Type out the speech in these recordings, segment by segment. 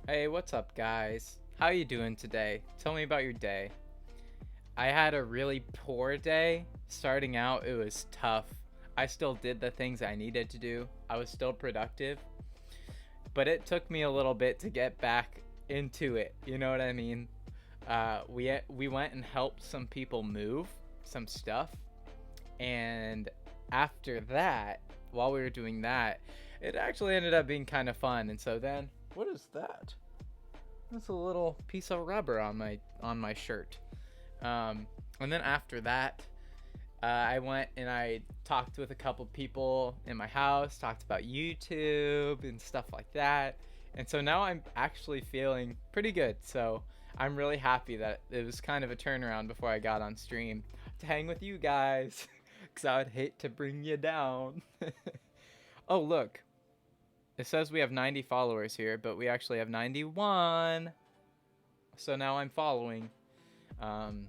Hey, what's up, guys? How you doing today? Tell me about your day. I had a really poor day. Starting out, it was tough. I still did the things I needed to do. I was still productive, but it took me a little bit to get back into it. You know what I mean? We went and helped some people move some stuff, and after that, while we were doing that, it actually ended up being kind of fun. And so then, what is that? That's a little piece of rubber on my shirt. And then after that, I went and I talked with a couple people in my house, talked about YouTube and stuff like that. And so now I'm actually feeling pretty good. So I'm really happy that it was kind of a turnaround before I got on stream to hang with you guys, because I would hate to bring you down. Oh, look. It says we have 90 followers here, but we actually have 91. So now I'm following. Um,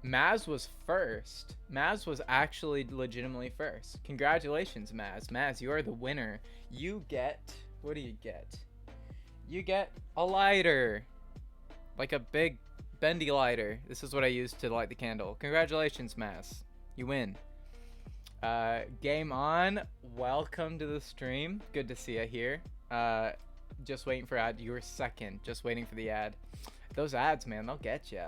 Maz was first. Maz was actually legitimately first. Congratulations, Maz. Maz, you are the winner. You get... What do you get? You get a lighter. Like a big bendy lighter. This is what I used to light the candle. Congratulations, Maz. You win. Game on. Welcome to the stream. Good to see you here. Just waiting for ad. You were second. Just waiting for the ad. Those ads, man, they'll get you.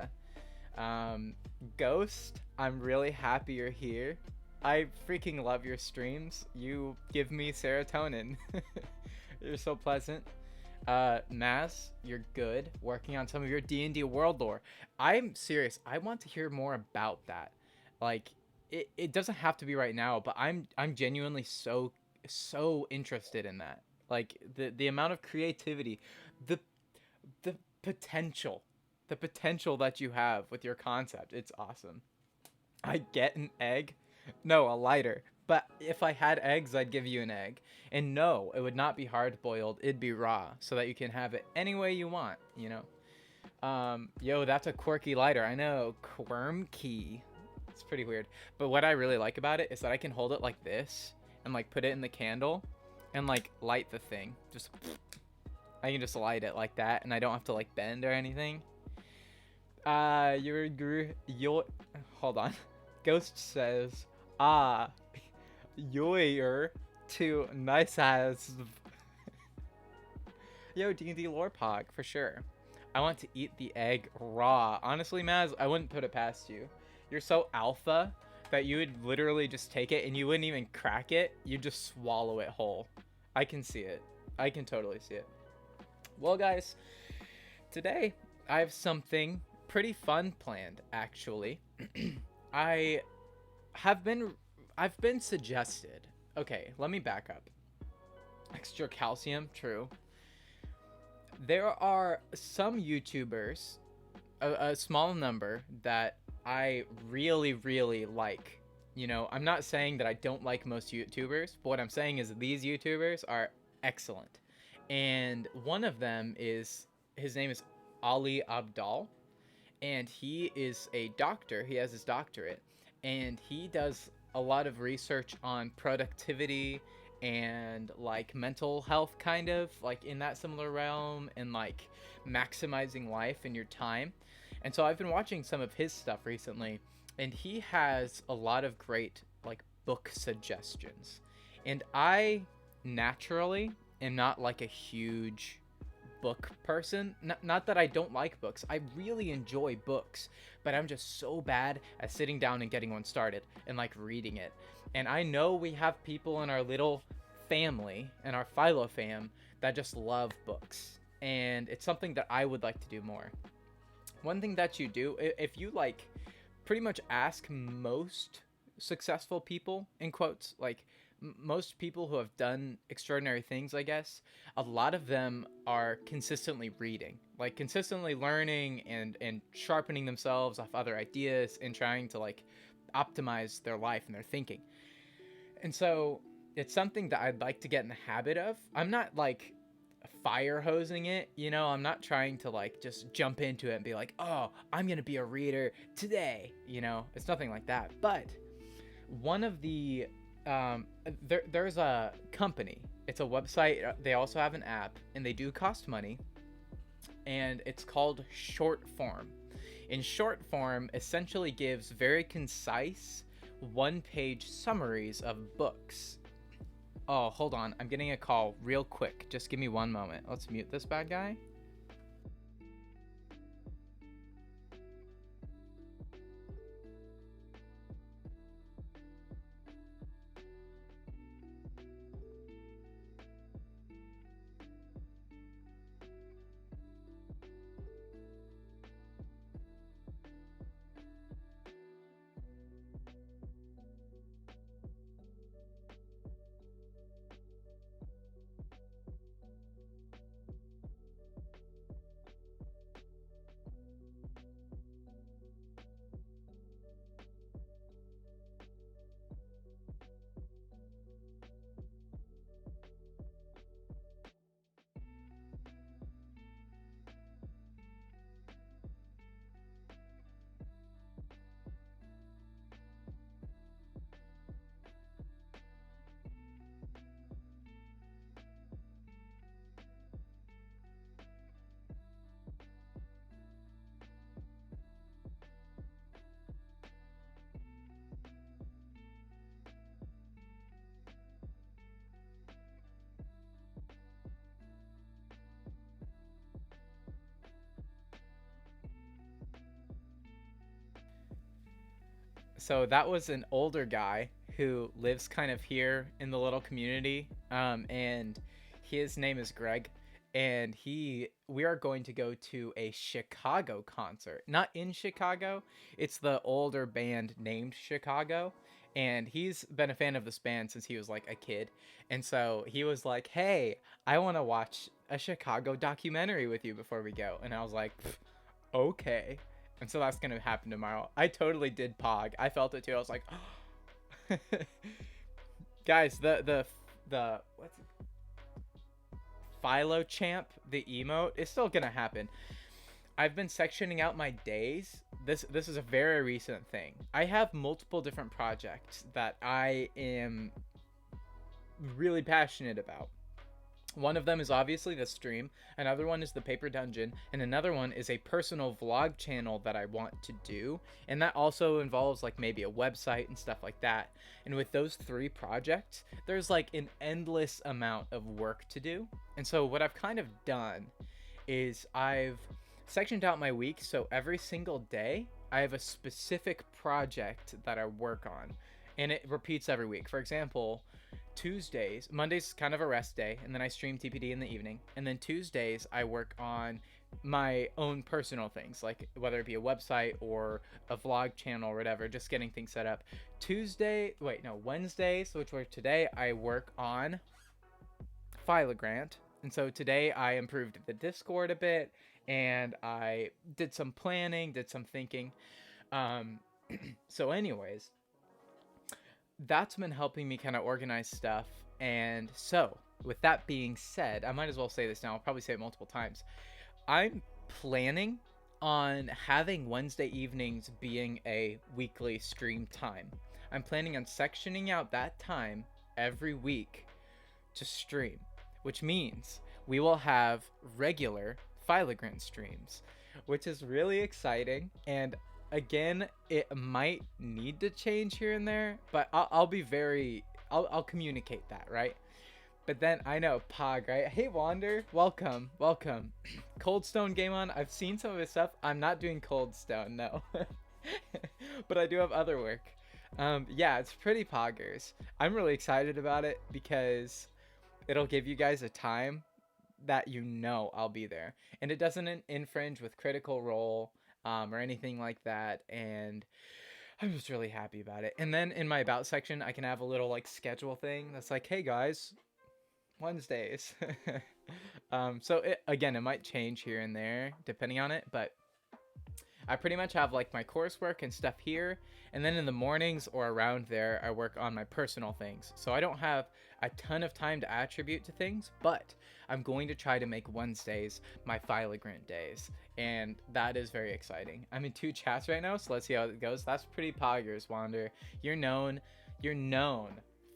Ghost, I'm really happy you're here. I freaking love your streams. You give me serotonin. You're so pleasant. Maz, you're good. Working on some of your D&D world lore. I'm serious. I want to hear more about that. Like, it doesn't have to be right now, but I'm genuinely so interested in that. Like the amount of creativity, the the potential, the potential that you have with your concept. It's awesome. I get an egg. No, a lighter. But if I had eggs, I'd give you an egg. And no, it would not be hard boiled. It'd be raw, so that you can have it any way you want, you know? Yo, that's a quirky lighter. I know, quirky. It's pretty weird. But what I really like about it is that I can hold it like this and like put it in the candle and like light the thing. Just I can just light it like that and I don't have to like bend or anything. Your hold on. Ghost says, you're too nice as yo, D&D lore pog for sure. I want to eat the egg raw. Honestly, Maz, I wouldn't put it past you. You're so alpha that you would literally just take it and you wouldn't even crack it. You'd just swallow it whole. I can see it. I can totally see it. Well, guys, today I have something pretty fun planned, actually. I have been I've been suggested. Okay, let me back up. Extra calcium, true. There are some YouTubers, a small number, that I really, really like. You know, I'm not saying that I don't like most YouTubers, but what I'm saying is these YouTubers are excellent. And one of them is, his name is Ali Abdaal, and he is a doctor. He has his doctorate, and he does a lot of research on productivity and like mental health, kind of like in that similar realm, and like maximizing life and your time. And so I've been watching some of his stuff recently, and he has a lot of great like book suggestions. And I naturally am not like a huge book person. Not that I don't like books. I really enjoy books, but I'm just so bad at sitting down and getting one started and like reading it. And I know we have people in our little family and our philo fam that just love books. And it's something that I would like to do more. One thing that you do, if you like pretty much ask most successful people, in quotes, like most people who have done extraordinary things, I guess, a lot of them are consistently reading, like consistently learning and sharpening themselves off other ideas and trying to like optimize their life and their thinking. And so it's something that I'd like to get in the habit of. I'm not like fire hosing it, you know. I'm not trying to like just jump into it and be like, oh, I'm gonna be a reader today, you know. It's nothing like that. But one of the there's a company It's a website. They also have an app, and they do cost money. And it's called Shortform. In Shortform, essentially gives very concise, one-page summaries of books. Oh, hold on. I'm getting a call real quick. Just give me one moment. Let's mute this bad guy. So that was an older guy who lives kind of here in the little community, and his name is Greg, and we are going to go to a Chicago concert. Not in Chicago, it's the older band named Chicago, and he's been a fan of this band since he was like a kid, and so he was like, "Hey, I want to watch a Chicago documentary with you before we go," and I was like, "Okay." And so that's gonna happen tomorrow. I totally did Pog. I felt it too. I was like, oh. Guys, the what's it? Philo Champ, the emote, is still gonna happen. I've been sectioning out my days. This is a very recent thing. I have multiple different projects that I am really passionate about. One of them is obviously the stream, another one is the paper dungeon, and another one is a personal vlog channel that I want to do, and that also involves like maybe a website and stuff like that. And with those three projects, there's like an endless amount of work to do. And so what I've kind of done is I've sectioned out my week, so every single day I have a specific project that I work on, and it repeats every week. For example, Monday's kind of a rest day, and then I stream TPD in the evening. And then Tuesdays, I work on my own personal things, like whether it be a website or a vlog channel or whatever, just getting things set up. Wednesdays, which were today, I work on Philogrant. And so today I improved the Discord a bit, and I did some planning, did some thinking. So anyways, that's been helping me kind of organize stuff. And so with that being said, I might as well say this now. I'll probably say it multiple times. I'm planning on having Wednesday evenings being a weekly stream time. I'm planning on sectioning out that time every week to stream, which means we will have regular Philogrant streams, which is really exciting. And again, it might need to change here and there, but I'll communicate that, right? But then I know Pog, right? Hey Wander, welcome. Coldstone game on. I've seen some of his stuff. I'm not doing Coldstone, no. But I do have other work. Yeah, it's pretty poggers. I'm really excited about it because it'll give you guys a time that I'll be there, and it doesn't infringe with Critical Role or anything like that, and I'm just really happy about it. And then in my about section, I can have a little like schedule thing that's like, hey guys, Wednesdays. So it might change here and there depending on it, but I pretty much have like my coursework and stuff here, and then in the mornings or around there, I work on my personal things. So I don't have a ton of time to attribute to things, but I'm going to try to make Wednesdays my Philogrant days, and that is very exciting. I'm in 2 chats right now, so let's see how it goes. That's pretty poggers, Wander. You're known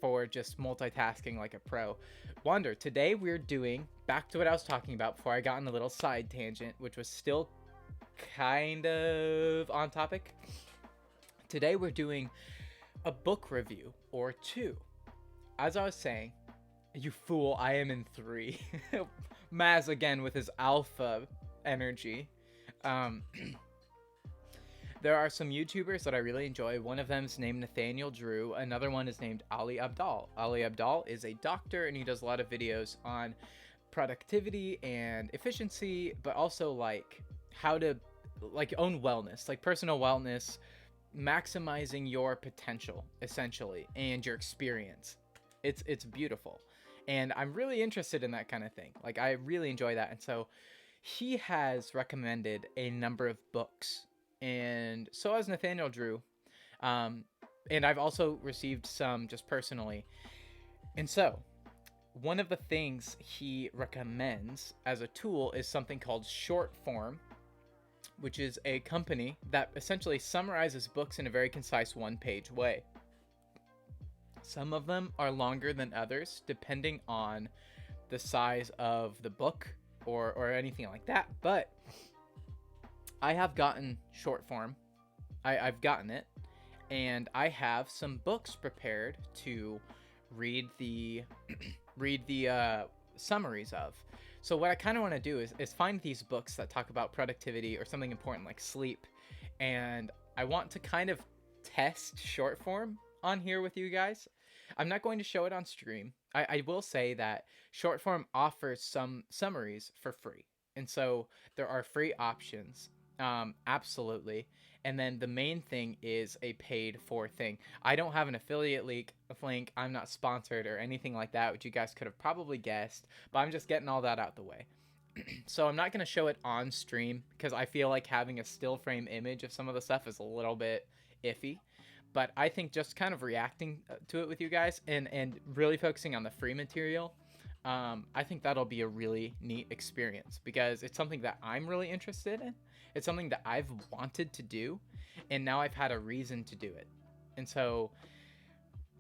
for just multitasking like a pro. Wander, today we're doing, back to what I was talking about before I got on a little side tangent, which was still kind of on topic. Today we're doing a book review or two. As I was saying, you fool, I am in 3. Maz again with his alpha energy. There are some YouTubers that I really enjoy. One of them is named Nathaniel Drew. Another one is named Ali Abdaal. Ali Abdaal is a doctor, and he does a lot of videos on productivity and efficiency, but also like how to like own wellness, like personal wellness, maximizing your potential essentially and your experience. It's beautiful, and I'm really interested in that kind of thing. Like I really enjoy that, and so he has recommended a number of books, and so has Nathaniel Drew. And I've also received some just personally. And so, one of the things he recommends as a tool is something called Shortform, which is a company that essentially summarizes books in a very concise one-page way. Some of them are longer than others, depending on the size of the book or anything like that, but I have gotten Shortform. I've gotten it, and I have some books prepared to read the summaries of. So what I kind of want to do is find these books that talk about productivity or something important like sleep, and I want to kind of test Shortform on here with you guys. I'm not going to show it on stream. I will say that Shortform offers some summaries for free, and so there are free options. Absolutely. And then the main thing is a paid for thing. I don't have an affiliate link. I'm not sponsored or anything like that, which you guys could have probably guessed, but I'm just getting all that out the way. So I'm not going to show it on stream because I feel like having a still frame image of some of the stuff is a little bit iffy. But I think just kind of reacting to it with you guys and really focusing on the free material, I think that'll be a really neat experience because it's something that I'm really interested in. It's something that I've wanted to do, and now I've had a reason to do it. And so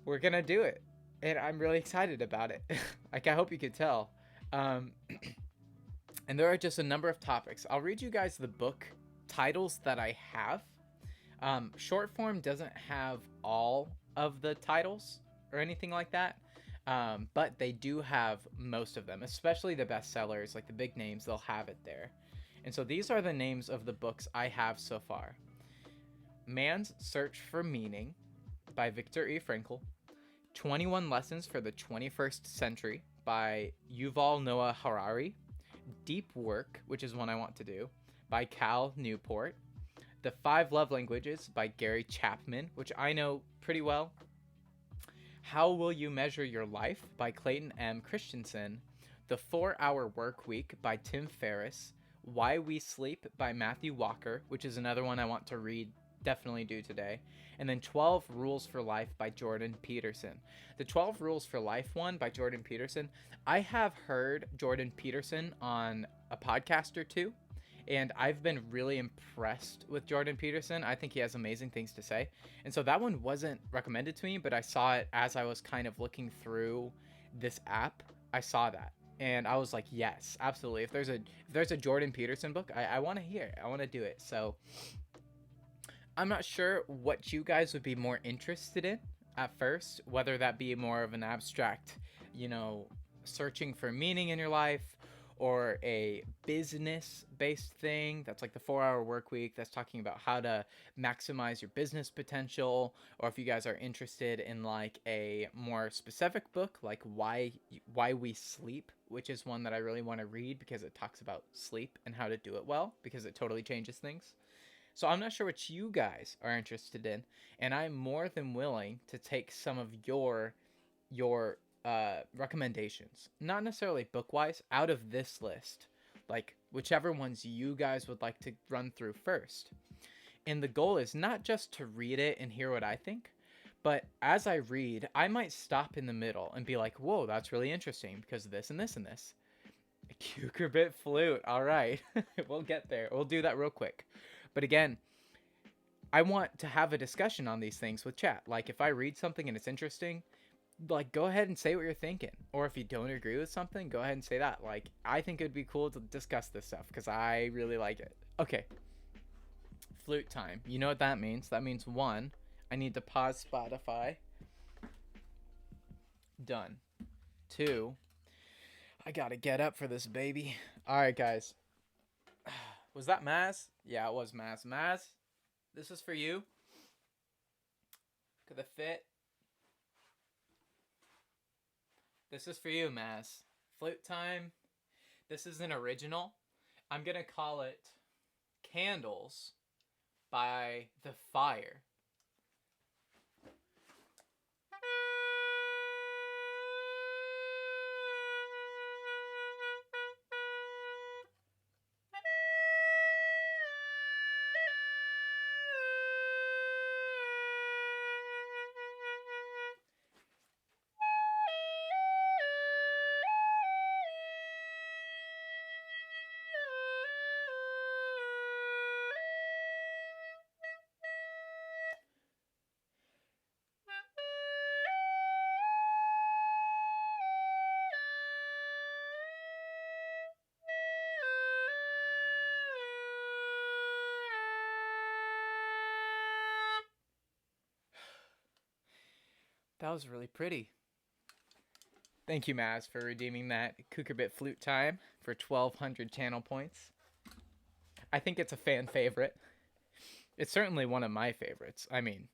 we're going to do it, and I'm really excited about it. Like, I hope you could tell. And there are just a number of topics. I'll read you guys the book titles that I have. Shortform doesn't have all of the titles or anything like that, but they do have most of them, especially the bestsellers, like the big names, they'll have it there. And so these are the names of the books I have so far. Man's Search for Meaning by Viktor E. Frankl. 21 Lessons for the 21st Century by Yuval Noah Harari. Deep Work, which is one I want to do, by Cal Newport. The 5 Love Languages by Gary Chapman, which I know pretty well. How Will You Measure Your Life by Clayton M. Christensen. The 4-Hour Work Week by Tim Ferriss. Why We Sleep by Matthew Walker, which is another one I want to read, definitely do today. And then 12 Rules for Life by Jordan Peterson. The 12 Rules for Life one by Jordan Peterson, I have heard Jordan Peterson on a podcast or two, and I've been really impressed with Jordan Peterson. I think he has amazing things to say. And so that one wasn't recommended to me, but I saw it as I was kind of looking through this app. I saw that. And I was like, yes, absolutely. If there's a Jordan Peterson book, I want to hear it. I want to do it. So I'm not sure what you guys would be more interested in at first, whether that be more of an abstract, searching for meaning in your life, or a business-based thing that's like the 4-Hour Work Week that's talking about how to maximize your business potential, or if you guys are interested in like a more specific book like Why We Sleep, which is one that I really want to read because it talks about sleep and how to do it well because it totally changes things. So I'm not sure what you guys are interested in, and I'm more than willing to take some of your recommendations, not necessarily book-wise, out of this list, like whichever ones you guys would like to run through first. And the goal is not just to read it and hear what I think, but as I read, I might stop in the middle and be like, whoa, that's really interesting because of this and this and this. A cucurbit flute. All right. We'll get there. We'll do that real quick. But again, I want to have a discussion on these things with chat. Like if I read something and it's interesting, like, go ahead and say what you're thinking. Or if you don't agree with something, go ahead and say that. Like, I think it would be cool to discuss this stuff because I really like it. Okay. Flute time. You know what that means? That means 1, I need to pause Spotify. Done. 2, I gotta get up for this, baby. Alright, guys. Was that Maz? Yeah, it was Maz. Maz, this is for you. Could the fit? This is for you, Maz. Flute time. This is an original. I'm gonna call it Candles by The Fire. That was really pretty. Thank you, Maz, for redeeming that Cucurbit Flute time for 1,200 channel points. I think it's a fan favorite. It's certainly one of my favorites. I mean,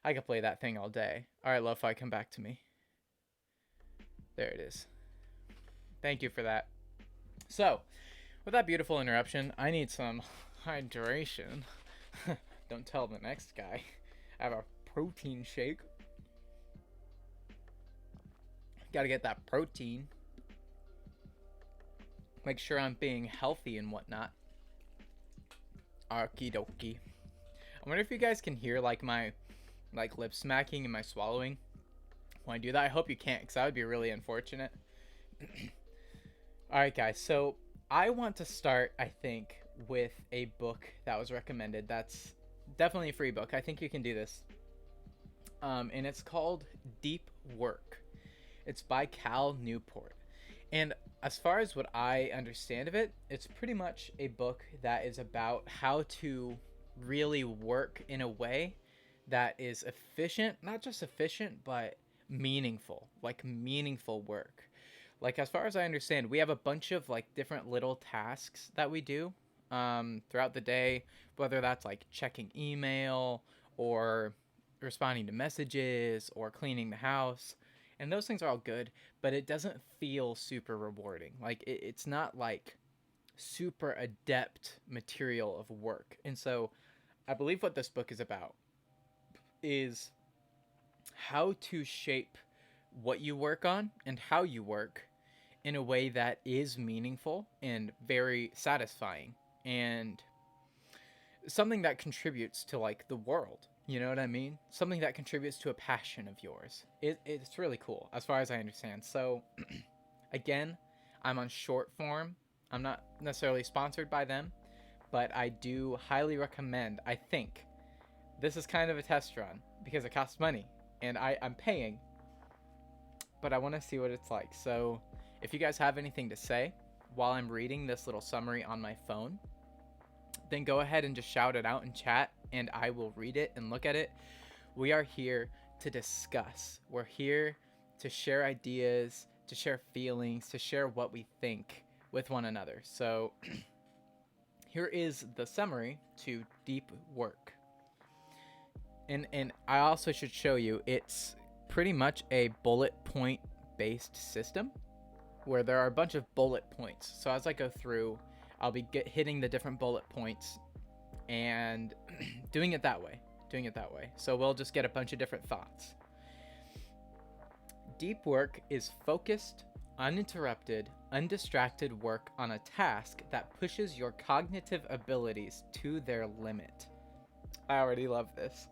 I could play that thing all day. All right, Lo-Fi, come back to me. There it is. Thank you for that. So, with that beautiful interruption, I need some hydration. Don't tell the next guy. I have a protein shake. Gotta get that protein. Make sure I'm being healthy and whatnot. Okie dokie. I wonder if you guys can hear like my lip smacking and my swallowing when I do that. I hope you can't, because that would be really unfortunate. Alright guys, so I want to start, I think, with a book that was recommended. That's definitely a free book. I think you can do this. And it's called Deep Work. It's by Cal Newport. And as far as what I understand of it, it's pretty much a book that is about how to really work in a way that is efficient, not just efficient, but meaningful, like meaningful work. Like, as far as I understand, we have a bunch of like different little tasks that we do throughout the day, whether that's like checking email or responding to messages or cleaning the house. And those things are all good, but it doesn't feel super rewarding. Like, it's not like super adept material of work. And so I believe what this book is about is how to shape what you work on and how you work in a way that is meaningful and very satisfying and something that contributes to like the world. You know what I mean? Something that contributes to a passion of yours. It's really cool, as far as I understand. So, again, I'm on Shortform. I'm not necessarily sponsored by them, but I do highly recommend. I think this is kind of a test run because it costs money, and I'm paying, but I want to see what it's like. So, if you guys have anything to say while I'm reading this little summary on my phone, then go ahead and just shout it out in chat, and I will read it and look at it. We are here to discuss. We're here to share ideas, to share feelings, to share what we think with one another. So here is the summary to Deep Work. And I also should show you, it's pretty much a bullet point based system where there are a bunch of bullet points. So as I go through, I'll be hitting the different bullet points and doing it that way. So we'll just get a bunch of different thoughts. Deep work is focused, uninterrupted, undistracted work on a task that pushes your cognitive abilities to their limit. I already love this.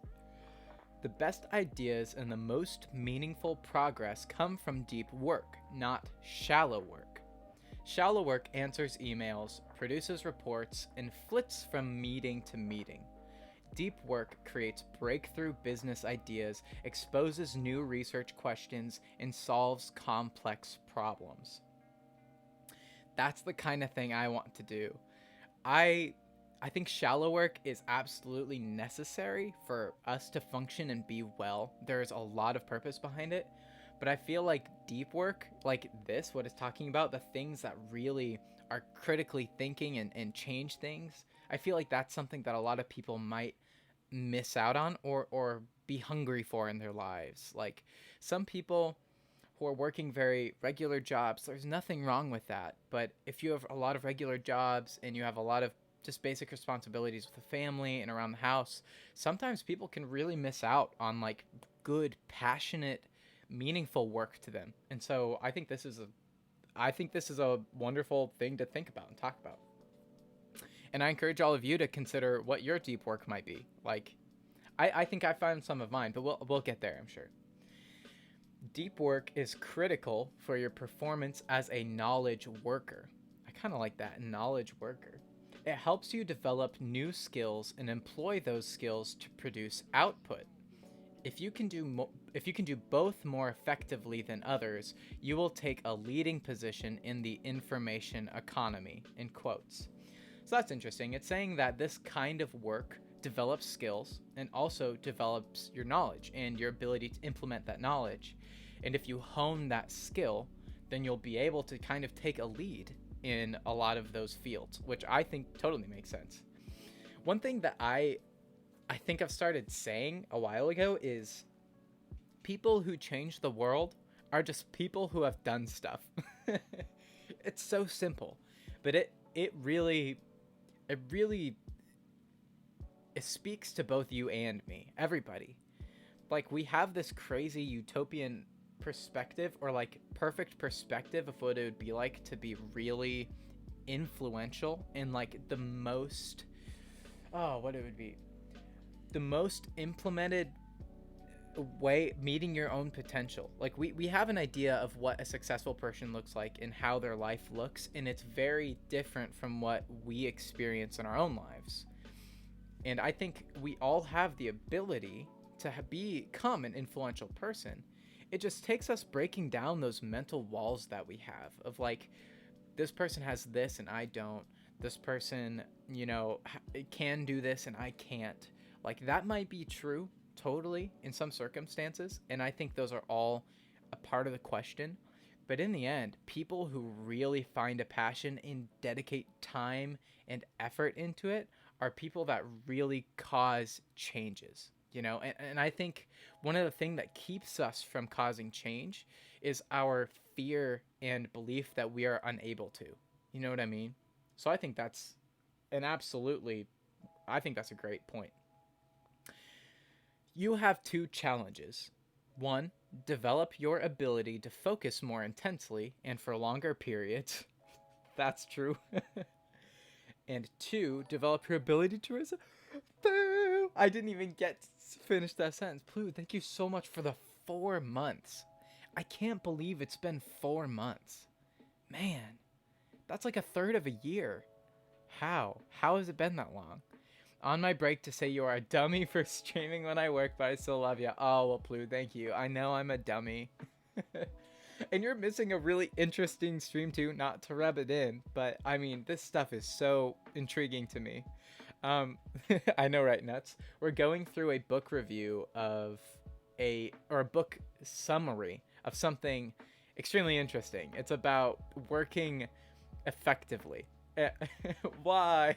The best ideas and the most meaningful progress come from deep work, not shallow work. Shallow work answers emails, produces reports, and flits from meeting to meeting. Deep work creates breakthrough business ideas, exposes new research questions, and solves complex problems. That's the kind of thing I want to do. I I think shallow work is absolutely necessary for us to function and be well. There's a lot of purpose behind it, but I feel like deep work, like this, what it's talking about, the things that really are critically thinking and change things, I feel like that's something that a lot of people might miss out on or be hungry for in their lives. Like some people who are working very regular jobs, there's nothing wrong with that. But if you have a lot of regular jobs and you have a lot of just basic responsibilities with the family and around the house, sometimes people can really miss out on like good, passionate, meaningful work to them. And so I think this is a wonderful thing to think about and talk about. And I encourage all of you to consider what your deep work might be. Like I think I found some of mine, but we'll get there, I'm sure. Deep work is critical for your performance as a knowledge worker. I kind of like that, knowledge worker. It helps you develop new skills and employ those skills to produce output. If you can do both more effectively than others, you will take a leading position in the information economy, in quotes. So that's interesting. It's saying that this kind of work develops skills and also develops your knowledge and your ability to implement that knowledge. And if you hone that skill, then you'll be able to kind of take a lead in a lot of those fields, which I think totally makes sense. One thing that I think I've started saying a while ago is people who change the world are just people who have done stuff. It's so simple, but it really it speaks to both you and me, everybody. Like we have this crazy utopian perspective or like perfect perspective of what it would be like to be really influential in like the most what it would be the most implemented way, meeting your own potential. Like we have an idea of what a successful person looks like and how their life looks, and it's very different from what we experience in our own lives. And I think we all have the ability to become an influential person. It just takes us breaking down those mental walls that we have of like, this person has this and I don't. This person, can do this and I can't. Like that might be true totally in some circumstances, and I think those are all a part of the question. But in the end, people who really find a passion and dedicate time and effort into it are people that really cause changes, and I think one of the things that keeps us from causing change is our fear and belief that we are unable to. You know what I mean? So I think that's I think that's a great point. You have two challenges. One, develop your ability to focus more intensely and for longer periods. That's true. And two, develop your ability to Pooh! I didn't even get to finish that sentence. Pooh, thank you so much for the 4 months. I can't believe it's been 4 months. Man, that's like a third of a year. How? How has it been that long? On my break to say you are a dummy for streaming when I work, but I still love you. Oh, well, Plu, thank you. I know I'm a dummy. And you're missing a really interesting stream too, not to rub it in, but I mean, this stuff is so intriguing to me. I know, right, Nuts? We're going through a book review of a book summary of something extremely interesting. It's about working effectively. Why?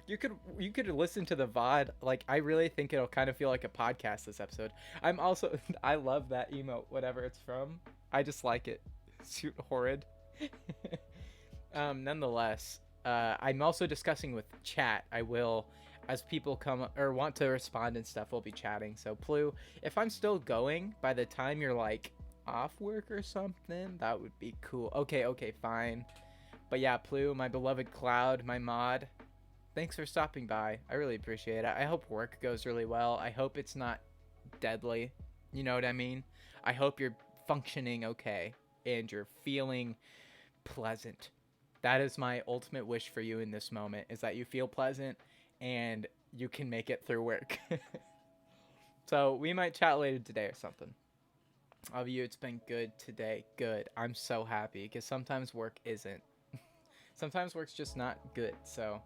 You could listen to the VOD. Like, I really think it'll kind of feel like a podcast this episode. I love that emote, whatever it's from. I just like it. Suit horrid. Nonetheless, I'm also discussing with chat. I will, as people come or want to respond and stuff, we'll be chatting. So, Plu, if I'm still going by the time you're like off work or something, that would be cool. Okay, fine. But yeah, Plu, my beloved Cloud, my mod, thanks for stopping by. I really appreciate it. I hope work goes really well. I hope it's not deadly. You know what I mean? I hope you're functioning okay and you're feeling pleasant. That is my ultimate wish for you in this moment, is that you feel pleasant and you can make it through work. So we might chat later today or something. Of you, it's been good today. Good. I'm so happy because sometimes work isn't. Sometimes work's just not good. So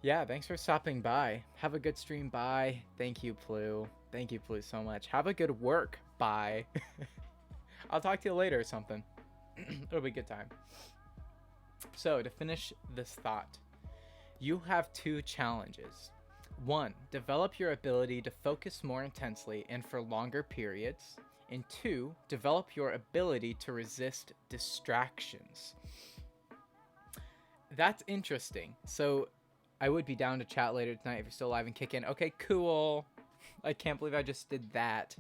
yeah, thanks for stopping by. Have a good stream. Bye. Thank you, Plu. Thank you, Plu, so much. Have a good work. Bye. I'll talk to you later or something. It'll be a good time. So to finish this thought, you have 2 challenges. 1, develop your ability to focus more intensely and for longer periods. And 2, develop your ability to resist distractions. That's interesting. So I would be down to chat later tonight if you're still alive and kicking. Okay, cool. I can't believe I just did that.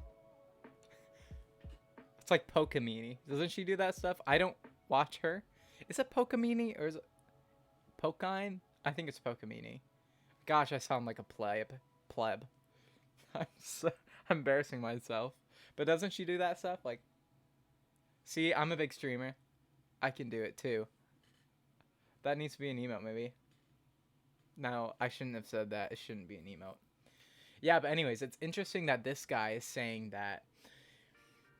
It's like Pokamini. Doesn't she do that stuff? I don't watch her. Is it Pokamini or is it Pokine? I think it's Pokamini. Gosh, I sound like a pleb. I'm so embarrassing myself. But doesn't she do that stuff? Like, see, I'm a big streamer. I can do it too. That needs to be an emote, maybe. No, I shouldn't have said that. It shouldn't be an emote. Yeah, but anyways, it's interesting that this guy is saying that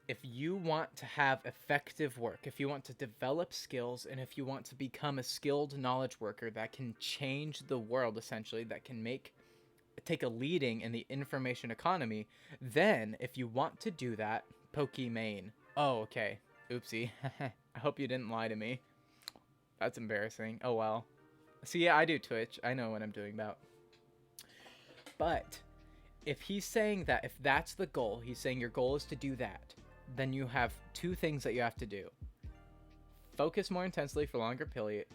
if you want to have effective work, if you want to develop skills, and if you want to become a skilled knowledge worker that can change the world, essentially, that can take a leading in the information economy, then if you want to do that, Pokimane. Oh, okay. Oopsie. I hope you didn't lie to me. That's embarrassing. Oh, well. See, yeah, I do Twitch. I know what I'm doing about. But if he's saying that, if that's the goal, he's saying your goal is to do that, then you have 2 things that you have to do. Focus more intensely for longer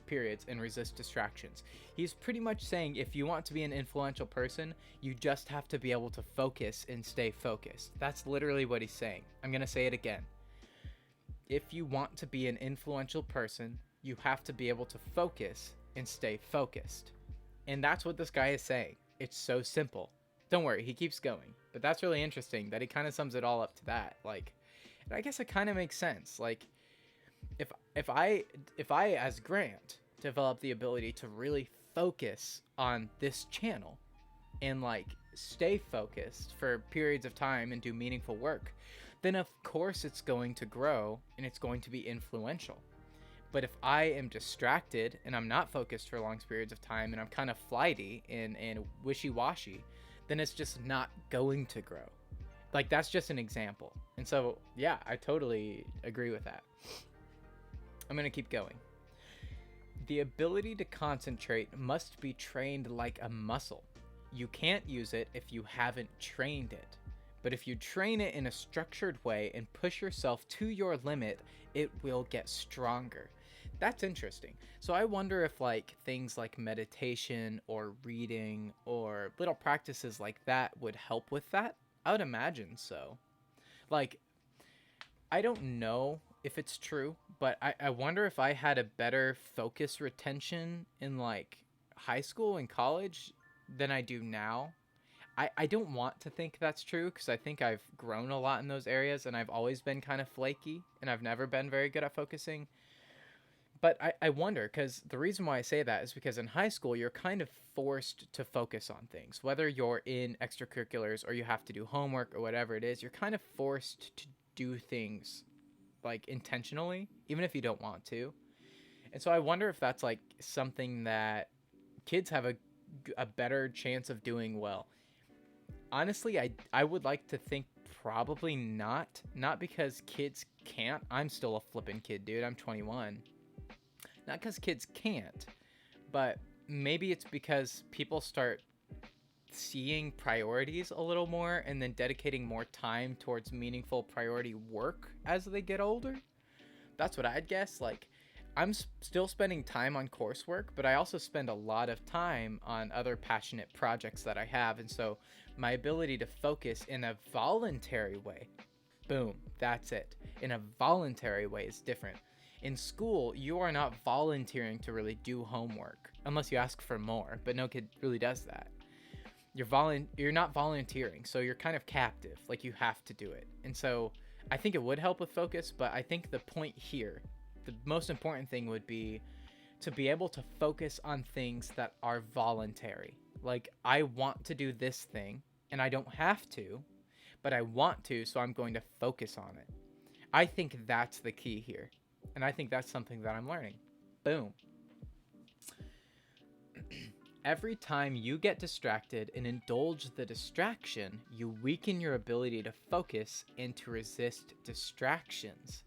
periods and resist distractions. He's pretty much saying if you want to be an influential person, you just have to be able to focus and stay focused. That's literally what he's saying. I'm going to say it again. If you want to be an influential person, you have to be able to focus and stay focused. And that's what this guy is saying. It's so simple. Don't worry, he keeps going. But that's really interesting that he kind of sums it all up to that. Like, and I guess it kind of makes sense. Like, if I as Grant develop the ability to really focus on this channel and like stay focused for periods of time and do meaningful work, then of course it's going to grow and it's going to be influential. But if I am distracted and I'm not focused for long periods of time and I'm kind of flighty and wishy-washy, then it's just not going to grow. Like, that's just an example. And so, yeah, I totally agree with that. I'm going to keep going. The ability to concentrate must be trained like a muscle. You can't use it if you haven't trained it. But if you train it in a structured way and push yourself to your limit, it will get stronger. That's interesting. So I wonder if like things like meditation or reading or little practices like that would help with that. I would imagine so. Like, I don't know if it's true, but I wonder if I had a better focus retention in like high school and college than I do now. I don't want to think that's true because I think I've grown a lot in those areas and I've always been kind of flaky and I've never been very good at focusing. But I wonder, because the reason why I say that is because in high school, you're kind of forced to focus on things. Whether you're in extracurriculars or you have to do homework or whatever it is, you're kind of forced to do things like intentionally, even if you don't want to. And so I wonder if that's like something that kids have a better chance of doing well. Honestly, I would like to think probably not. Not because kids can't. I'm still a flippin' kid, dude. I'm 21. Not because kids can't, but maybe it's because people start seeing priorities a little more and then dedicating more time towards meaningful priority work as they get older. That's what I'd guess. Like, I'm still spending time on coursework, but I also spend a lot of time on other passionate projects that I have. And so my ability to focus in a voluntary way, boom, that's it. In a voluntary way is different. In school, you are not volunteering to really do homework unless you ask for more, but no kid really does that. You're not volunteering, so you're kind of captive, like you have to do it. And so I think it would help with focus, but I think the point here, the most important thing would be to be able to focus on things that are voluntary, Like, I want to do this thing, and I don't have to, but I want to, so I'm going to focus on it. I think that's the key here. And I think that's something that I'm learning. Boom. Every time you get distracted and indulge the distraction, you weaken your ability to focus and to resist distractions.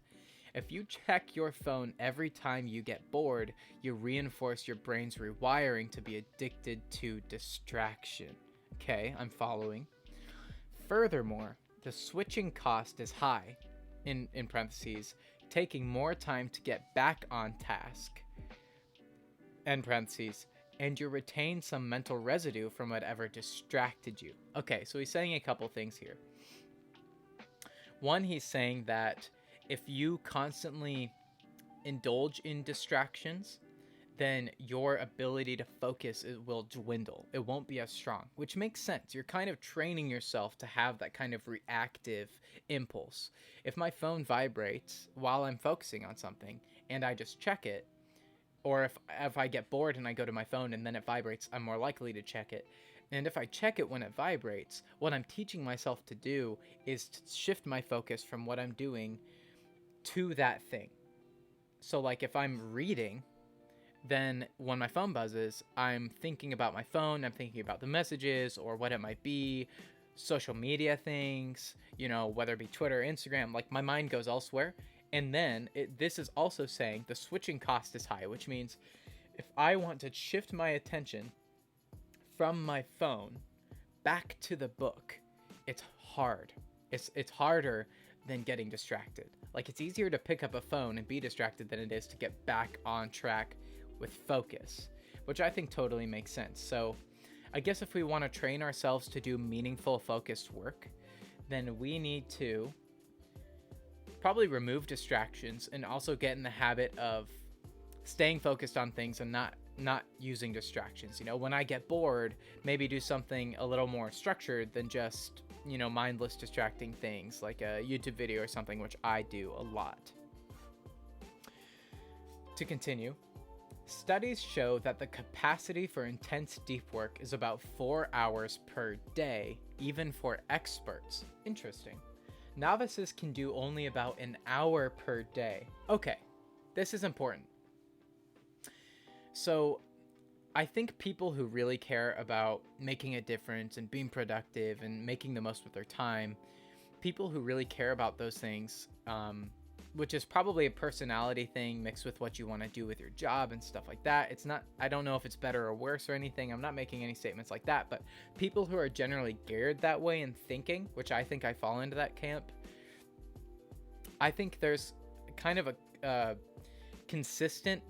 If you check your phone every time you get bored, you reinforce your brain's rewiring to be addicted to distraction. Okay, I'm following. Furthermore, the switching cost is high, in parentheses, taking more time to get back on task, end parentheses, and you retain some mental residue from whatever distracted you. Okay, so he's saying a couple things here. One, he's saying that if you constantly indulge in distractions, then your ability to focus will dwindle. It won't be as strong, which makes sense. You're kind of training yourself to have that kind of reactive impulse. If my phone vibrates while I'm focusing on something and I just check it, or if I get bored and I go to my phone and then it vibrates, I'm more likely to check it. And if I check it when it vibrates, what I'm teaching myself to do is to shift my focus from what I'm doing to that thing. So like if I'm reading, then when my phone buzzes, I'm thinking about my phone, I'm thinking about the messages or what it might be, social media things, whether it be Twitter, Instagram, like my mind goes elsewhere. And then this is also saying the switching cost is high, which means if I want to shift my attention from my phone back to the book, it's hard. It's harder than getting distracted. Like it's easier to pick up a phone and be distracted than it is to get back on track with focus, which I think totally makes sense. So I guess if we want to train ourselves to do meaningful focused work, then we need to probably remove distractions and also get in the habit of staying focused on things and not using distractions. When I get bored, maybe do something a little more structured than just, mindless distracting things like a YouTube video or something, which I do a lot. To continue, studies show that the capacity for intense deep work is about 4 hours per day, even for experts. Interesting. Novices can do only about an hour per day. Okay, this is important. So I think people who really care about making a difference and being productive and making the most of their time, people who really care about those things, which is probably a personality thing mixed with what you want to do with your job and stuff like that. It's not, I don't know if it's better or worse or anything. I'm not making any statements like that, but people who are generally geared that way in thinking, which I think I fall into that camp, I think there's kind of a consistent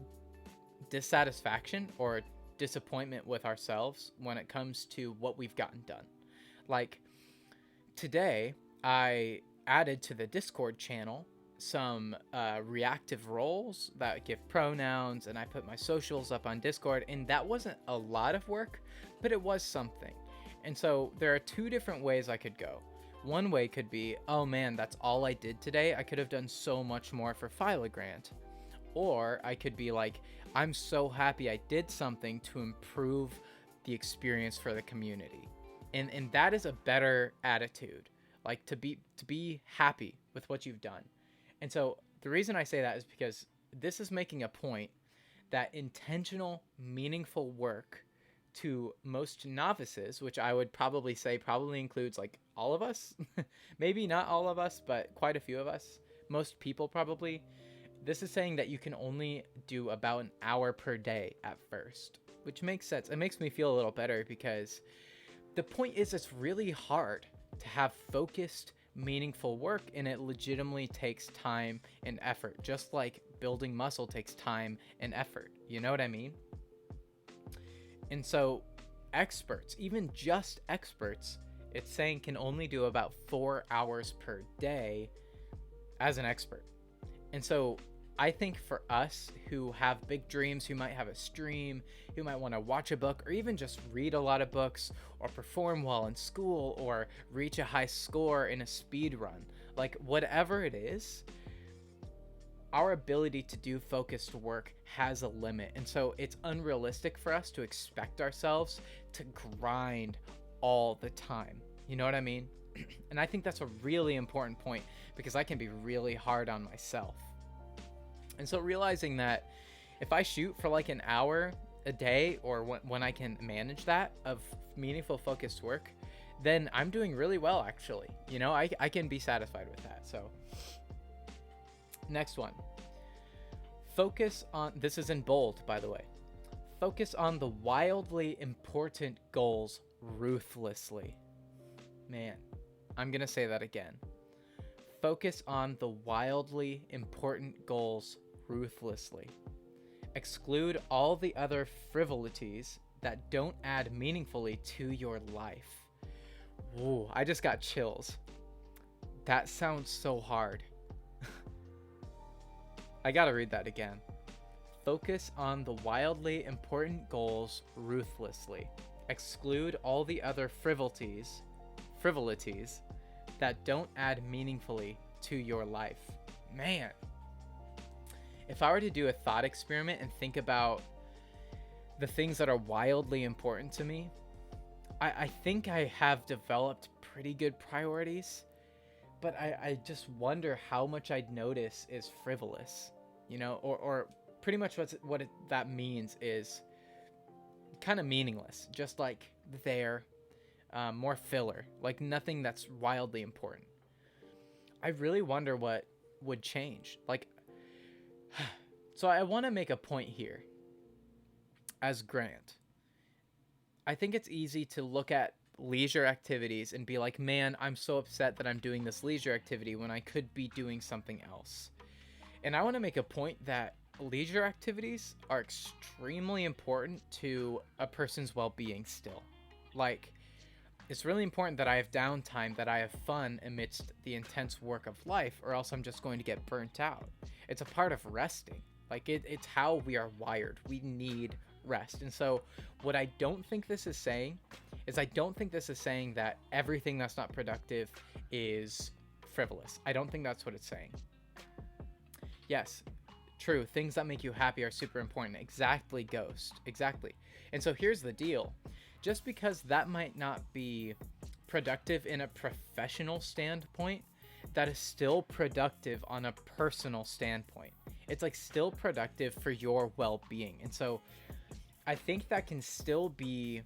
dissatisfaction or disappointment with ourselves when it comes to what we've gotten done. Like today, I added to the Discord channel some reactive roles that give pronouns, and I put my socials up on Discord, and that wasn't a lot of work, but it was something. And so there are two different ways I could go. One way could be, oh man, that's all I did today. I could have done so much more for Philogrant. Or I could be like, I'm so happy I did something to improve the experience for the community. And that is a better attitude, like to be happy with what you've done. And so the reason I say that is because this is making a point that intentional, meaningful work to most novices, which I would probably say probably includes like all of us, maybe not all of us, but quite a few of us, most people probably. This is saying that you can only do about an hour per day at first, which makes sense. It makes me feel a little better because the point is it's really hard to have focused, meaningful work, and it legitimately takes time and effort, just like building muscle takes time and effort. You know what I mean? And so experts, even just experts, it's saying can only do about 4 hours per day as an expert. And so I think for us who have big dreams, who might have a stream, who might want to watch a book, or even just read a lot of books, or perform well in school, or reach a high score in a speed run, like whatever it is, our ability to do focused work has a limit. And so it's unrealistic for us to expect ourselves to grind all the time. You know what I mean? And I think that's a really important point because I can be really hard on myself. And so realizing that if I shoot for like an hour a day, or when I can manage that of meaningful focused work, then I'm doing really well, actually. You know, I can be satisfied with that. So next one, focus on, this is in bold, by the way, focus on the wildly important goals ruthlessly. Man, I'm going to say that again. Focus on the wildly important goals ruthlessly. Exclude all the other frivolities that don't add meaningfully to your life. Ooh, I just got chills. That sounds so hard. I gotta read that again. Focus on the wildly important goals ruthlessly. Exclude all the other frivolities that don't add meaningfully to your life. Man, if I were to do a thought experiment and think about the things that are wildly important to me, I think I have developed pretty good priorities, but I just wonder how much I'd notice is frivolous, you know, or pretty much that means is kind of meaningless, just like there, more filler, like nothing that's wildly important. I really wonder what would change. Like, so I want to make a point here as Grant. I think it's easy to look at leisure activities and be like, man, I'm so upset that I'm doing this leisure activity when I could be doing something else. And I want to make a point that leisure activities are extremely important to a person's well-being still. Like, it's really important that I have downtime, that I have fun amidst the intense work of life, or else I'm just going to get burnt out. It's a part of resting. Like, it's how we are wired. We need rest. And so what I don't think this is saying is, I don't think this is saying that everything that's not productive is frivolous. I don't think that's what it's saying. Yes, true, things that make you happy are super important. Exactly, Ghost. Exactly. And so here's the deal. Just because that might not be productive in a professional standpoint, that is still productive on a personal standpoint. It's like still productive for your well-being. And so I think that can still be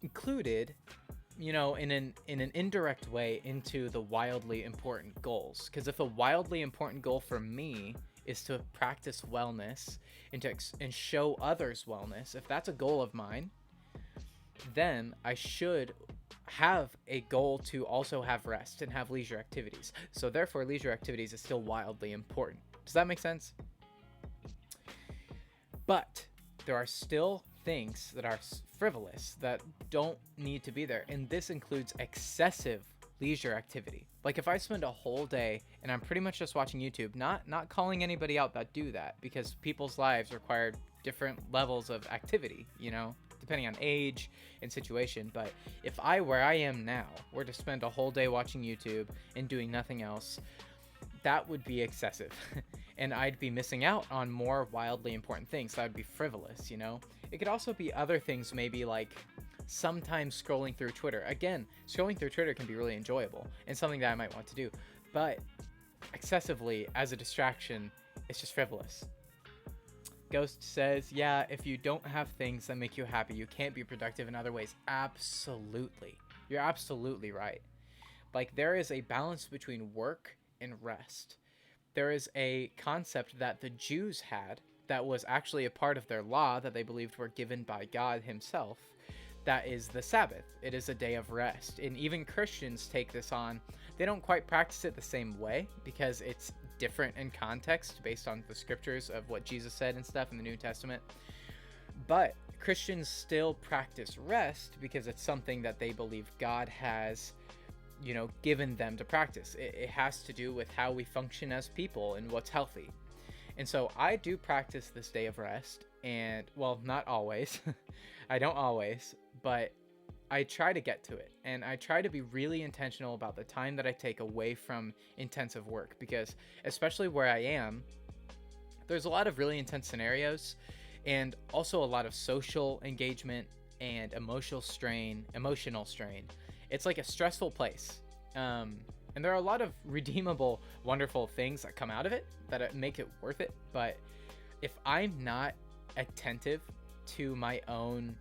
included, you know, in an indirect way into the wildly important goals. Because if a wildly important goal for me is to practice wellness and and show others wellness, if that's a goal of mine, then I should have a goal to also have rest and have leisure activities. So therefore, leisure activities is still wildly important. Does that make sense? But there are still things that are frivolous that don't need to be there. And this includes excessive leisure activity. Like if I spend a whole day and I'm pretty much just watching YouTube, not calling anybody out that do that, because people's lives require different levels of activity, you know, depending on age and situation. But if I, where I am now, were to spend a whole day watching YouTube and doing nothing else, that would be excessive. And I'd be missing out on more wildly important things. That would be frivolous, you know? It could also be other things, maybe like sometimes scrolling through Twitter. Again, scrolling through Twitter can be really enjoyable and something that I might want to do. But excessively as a distraction, it's just frivolous. Ghost says, yeah, if you don't have things that make you happy, you can't be productive in other ways. Absolutely. You're absolutely right. Like there is a balance between work and rest. There is a concept that the Jews had that was actually a part of their law that they believed were given by God himself. That is the Sabbath. It is a day of rest. And even Christians take this on. They don't quite practice it the same way because it's different in context based on the scriptures of what Jesus said and stuff in the New Testament. But Christians still practice rest because it's something that they believe God has, you know, given them to practice. It has to do with how we function as people and what's healthy. And so I do practice this day of rest, and well, not always. I don't always, but I try to get to it, and I try to be really intentional about the time that I take away from intensive work, because especially where I am, there's a lot of really intense scenarios, and also a lot of social engagement and emotional strain. It's like a stressful place. And there are a lot of redeemable, wonderful things that come out of it that make it worth it. But if I'm not attentive to my own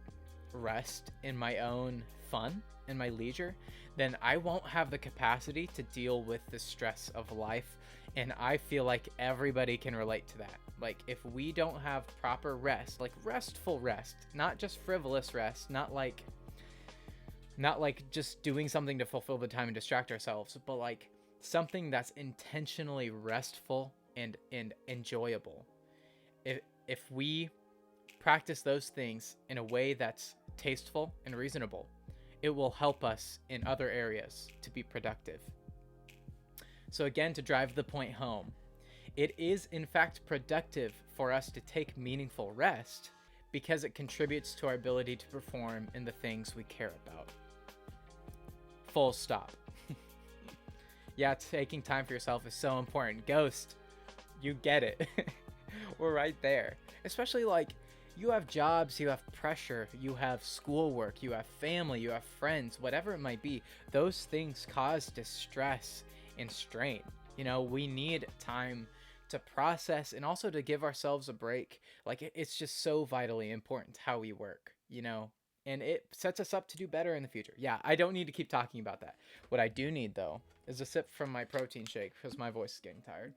rest and my own fun and my leisure, then I won't have the capacity to deal with the stress of life. And I feel like everybody can relate to that. Like, if we don't have proper rest, like restful rest, not just frivolous rest, not like just doing something to fulfill the time and distract ourselves, but like something that's intentionally restful and enjoyable. If we practice those things in a way that's tasteful and reasonable, it will help us in other areas to be productive. So again, to drive the point home, it is in fact productive for us to take meaningful rest because it contributes to our ability to perform in the things we care about. Full stop. Yeah, taking time for yourself is so important. Ghost, you get it. We're right there. Especially like, you have jobs, you have pressure, you have schoolwork, you have family, you have friends, whatever it might be. Those things cause distress and strain. You know, we need time to process and also to give ourselves a break. Like, it's just so vitally important how we work, you know, and it sets us up to do better in the future. Yeah, I don't need to keep talking about that. What I do need, though, is a sip from my protein shake because my voice is getting tired.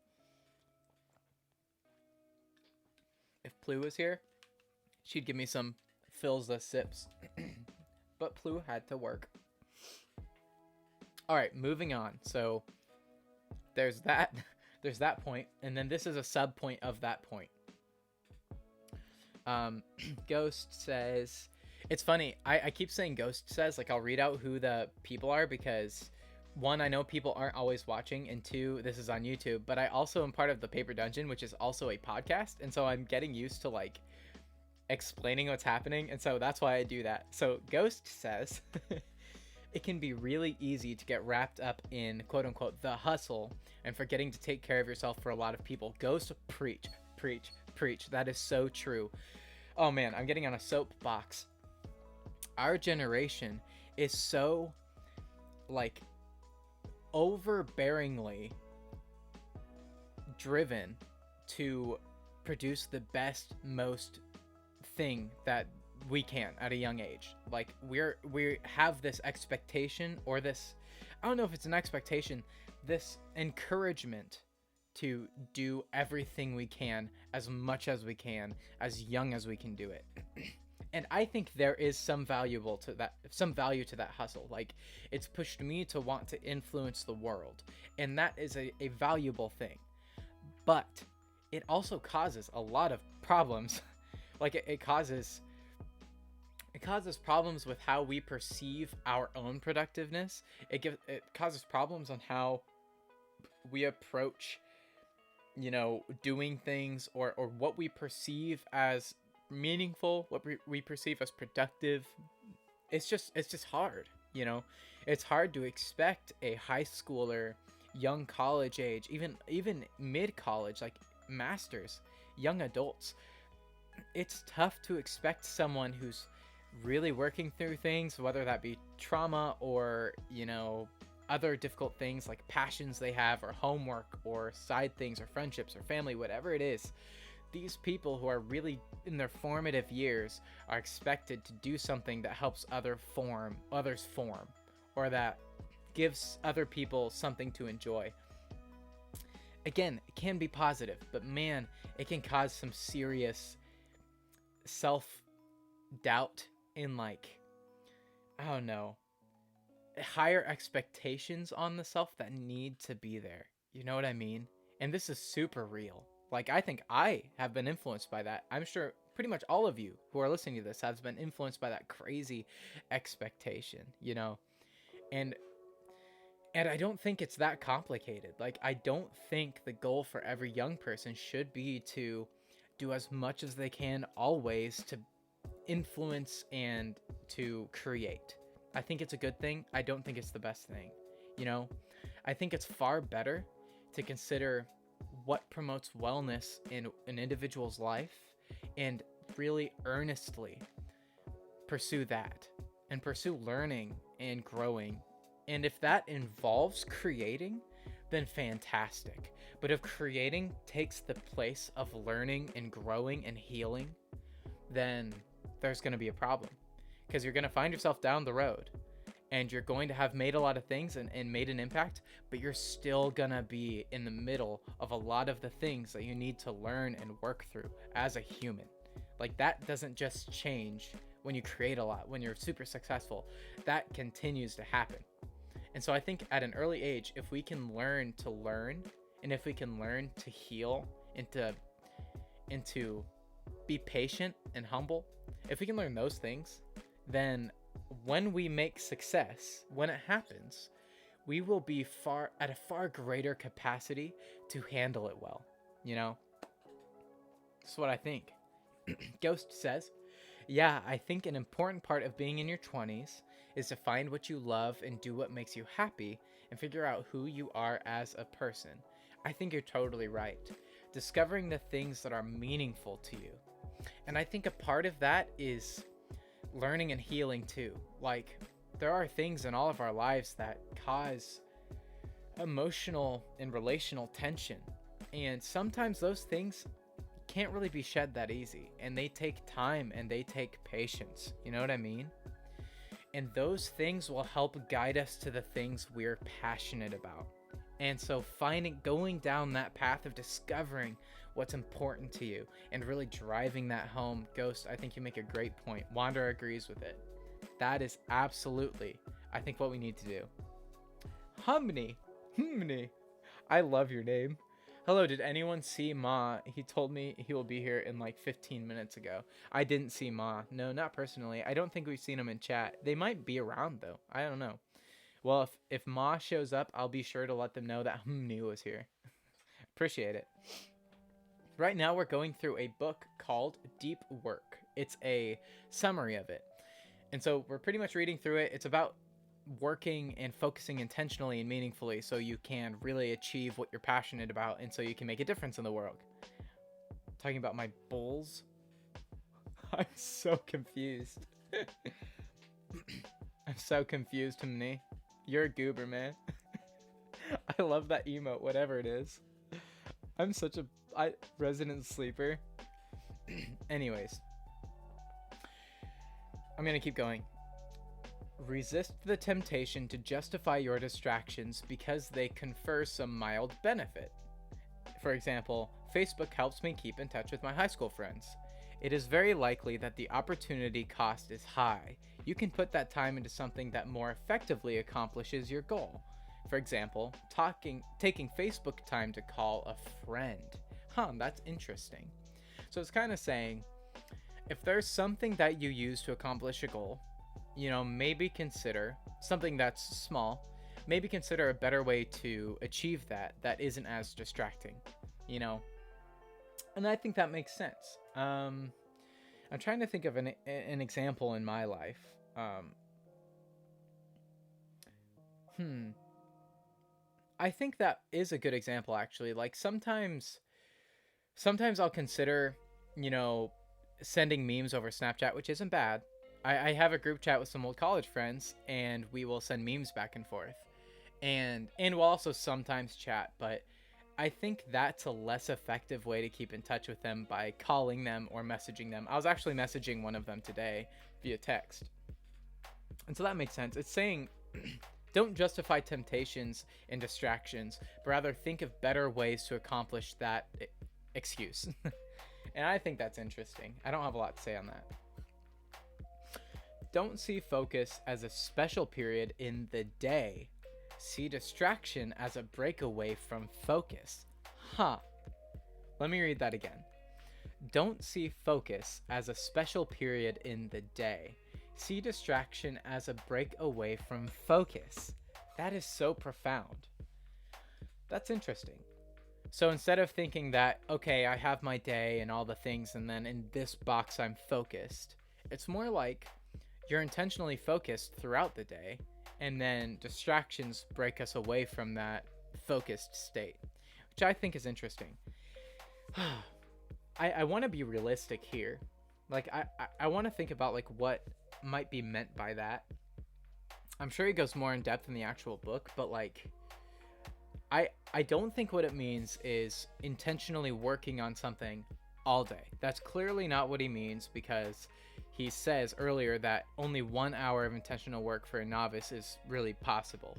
If Plu was here, she'd give me some fills the sips. But Plu had to work. All right, moving on. So there's that point, and then this is a sub point of that point. Ghost says, it's funny, I keep saying Ghost says, like I'll read out who the people are because one, I know people aren't always watching, and two, this is on YouTube, but I also am part of the Paper Dungeon, which is also a podcast, and so I'm getting used to like explaining what's happening, and so that's why I do that. So Ghost says, it can be really easy to get wrapped up in quote unquote the hustle and forgetting to take care of yourself for a lot of people. Ghost, preach. That is so true. Oh man, I'm getting on a soapbox. Our generation is so like overbearingly driven to produce the best, most thing that we can at a young age. Like we have this expectation, or this, I don't know if it's an expectation, this encouragement to do everything we can, as much as we can, as young as we can do it. And I think there is some value to that hustle. Like, it's pushed me to want to influence the world, and that is a valuable thing. But it also causes a lot of problems. Like, it causes problems with how we perceive our own productiveness. It causes problems on how we approach, you know, doing things, or what we perceive as meaningful, what we perceive as productive. It's just hard, you know. It's hard to expect a high schooler, young college age, even mid college, like masters, young adults. It's tough to expect someone who's really working through things, whether that be trauma or, you know, other difficult things like passions they have, or homework, or side things, or friendships, or family, whatever it is. These people who are really in their formative years are expected to do something that helps others form, or that gives other people something to enjoy. Again, it can be positive, but man, it can cause some serious self-doubt in, like, I don't know, higher expectations on the self that need to be there. You know what I mean? And this is super real. Like, I think I have been influenced by that. I'm sure pretty much all of you who are listening to this has been influenced by that crazy expectation, you know? And I don't think it's that complicated. Like, I don't think the goal for every young person should be to do as much as they can always to influence and to create. I think it's a good thing. I don't think it's the best thing, you know? I think it's far better to consider what promotes wellness in an individual's life and really earnestly pursue that and pursue learning and growing. And if that involves creating, then fantastic. But if creating takes the place of learning and growing and healing, then there's going to be a problem, because you're going to find yourself down the road and you're going to have made a lot of things and made an impact, but you're still going to be in the middle of a lot of the things that you need to learn and work through as a human. Like, that doesn't just change when you create a lot, when you're super successful. That continues to happen. And so I think at an early age, if we can learn to learn, and if we can learn to heal and to be patient and humble, if we can learn those things, then when we make success, when it happens, we will be at a far greater capacity to handle it well. You know, that's what I think. Ghost says, yeah, I think an important part of being in your 20s is to find what you love and do what makes you happy and figure out who you are as a person. I think you're totally right. Discovering the things that are meaningful to you. And I think a part of that is learning and healing too. Like, there are things in all of our lives that cause emotional and relational tension. And sometimes those things can't really be shed that easy. And they take time and they take patience. You know what I mean? And those things will help guide us to the things we're passionate about. And so going down that path of discovering what's important to you and really driving that home. Ghost, I think you make a great point. Wander agrees with it. That is absolutely, I think, what we need to do. Humney. I love your name. Hello, did anyone see Ma? He told me he will be here in like 15 minutes ago. I didn't see Ma. No, not personally. I don't think we've seen him in chat. They might be around though. I don't know. Well, if Ma shows up, I'll be sure to let them know that Humney was here. Appreciate it. Right now we're going through a book called Deep Work. It's a summary of it. And so we're pretty much reading through it. It's about working and focusing intentionally and meaningfully so you can really achieve what you're passionate about and so you can make a difference in the world. Talking about my bulls. I'm so confused. I'm so confused, Humney. You're a goober, man. I love that emote, whatever it is. I'm such a resident sleeper. Anyways, I'm gonna keep going. Resist the temptation to justify your distractions because they confer some mild benefit. For example, Facebook helps me keep in touch with my high school friends. It is very likely that the opportunity cost is high. You can put that time into something that more effectively accomplishes your goal. For example, taking Facebook time to call a friend. That's interesting. So it's kind of saying, if there's something that you use to accomplish a goal, you know, maybe consider something that's small, maybe consider a better way to achieve that isn't as distracting, you know? And I think that makes sense. I'm trying to think of an example in my life. I think that is a good example, actually. Like, sometimes I'll consider, you know, sending memes over Snapchat, which isn't bad. I have a group chat with some old college friends, and we will send memes back and forth. And we'll also sometimes chat, but I think that's a less effective way to keep in touch with them by calling them or messaging them. I was actually messaging one of them today via text. And so that makes sense. It's saying, don't justify temptations and distractions, but rather think of better ways to accomplish that excuse. And I think that's interesting. I don't have a lot to say on that. Don't see focus as a special period in the day. See distraction as a breakaway from focus. Let me read that again. Don't see focus as a special period in the day. See distraction as a breakaway from focus. That is so profound. That's interesting. So instead of thinking that, okay, I have my day and all the things, and then in this box I'm focused, it's more like you're intentionally focused throughout the day, and then distractions break us away from that focused state. which I think is interesting. I want to be realistic here. Like, I want to think about, like, what might be meant by that. I'm sure he goes more in depth in the actual book, but, like, I don't think what it means is intentionally working on something all day. That's clearly not what he means, because he says earlier that only 1 hour of intentional work for a novice is really possible.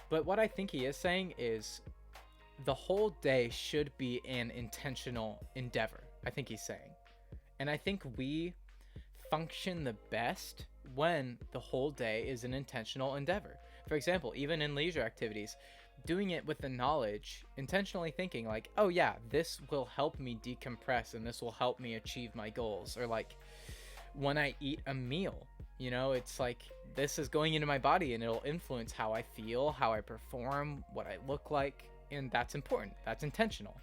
But what I think he is saying is the whole day should be an intentional endeavor, I think he's saying. And I think we function the best when the whole day is an intentional endeavor. For example, even in leisure activities, doing it with the knowledge, intentionally thinking like, oh yeah, this will help me decompress and this will help me achieve my goals. Or like when I eat a meal, you know, it's like this is going into my body and it'll influence how I feel, how I perform, what I look like, and that's important. That's intentional.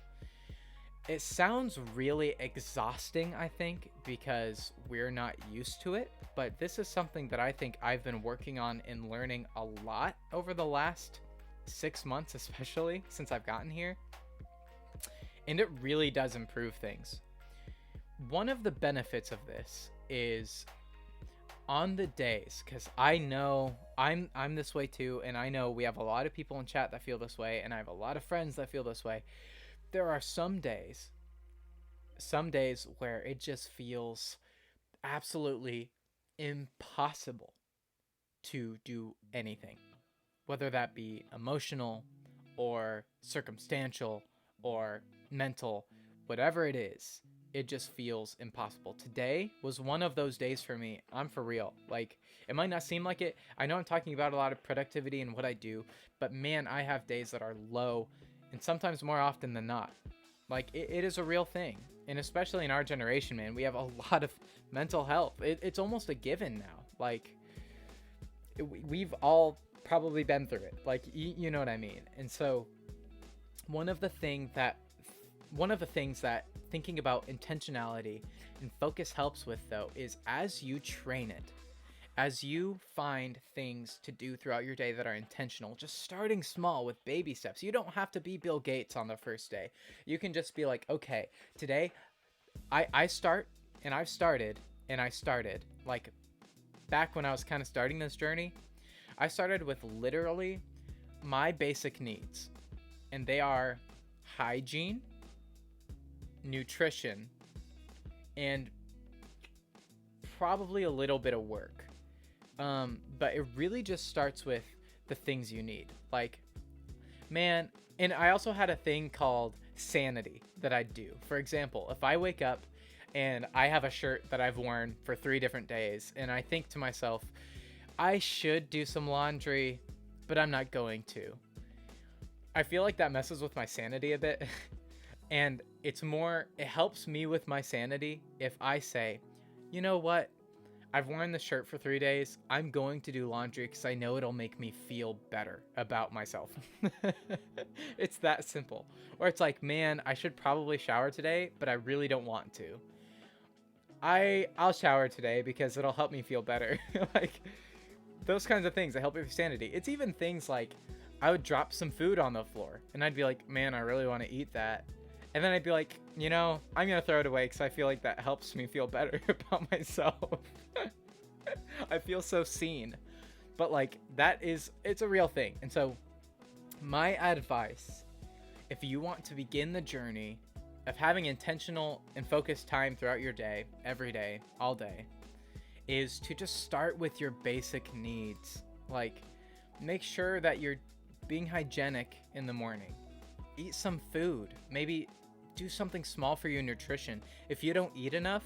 It sounds really exhausting, I think, because we're not used to it, but this is something that I think I've been working on and learning a lot over the last 6 months, especially since I've gotten here, and it really does improve things. One of the benefits of this is on the days, because I know I'm this way too, and I know we have a lot of people in chat that feel this way, and I have a lot of friends that feel this way. There are some days where it just feels absolutely impossible to do anything, whether that be emotional or circumstantial or mental, whatever it is, it just feels impossible. Today was one of those days for me. I'm for real. Like, it might not seem like it. I know I'm talking about a lot of productivity and what I do, but man, I have days that are low, and sometimes more often than not. Like, it is a real thing. And especially in our generation, man, we have a lot of mental health. It's almost a given now. Like, we've all probably been through it. Like, you know what I mean? And so one of the things that thinking about intentionality and focus helps with, though, is as you train it, as you find things to do throughout your day that are intentional, just starting small with baby steps. You don't have to be Bill Gates on the first day. You can just be like, okay, today I start, and I've started, and I started, like, back when I was kind of starting this journey, I started with literally my basic needs, and they are hygiene, nutrition, and probably a little bit of work. But it really just starts with the things you need. Like, man, and I also had a thing called sanity that I do. For example, if I wake up and I have a shirt that I've worn for 3 different days, and I think to myself, I should do some laundry, but I'm not going to. I feel like that messes with my sanity a bit. And it helps me with my sanity if I say, you know what? I've worn the shirt for 3 days. I'm going to do laundry because I know it'll make me feel better about myself. It's that simple. Or it's like, man, I should probably shower today, but I really don't want to. I'll shower today because it'll help me feel better. Like, those kinds of things that help with sanity. It's even things like I would drop some food on the floor and I'd be like, man, I really want to eat that. And then I'd be like, you know, I'm going to throw it away because I feel like that helps me feel better about myself. I feel so seen. But like, it's a real thing. And so my advice, if you want to begin the journey of having intentional and focused time throughout your day, every day, all day, is to just start with your basic needs. Like, make sure that you're being hygienic in the morning. Eat some food. Maybe do something small for your nutrition. If you don't eat enough,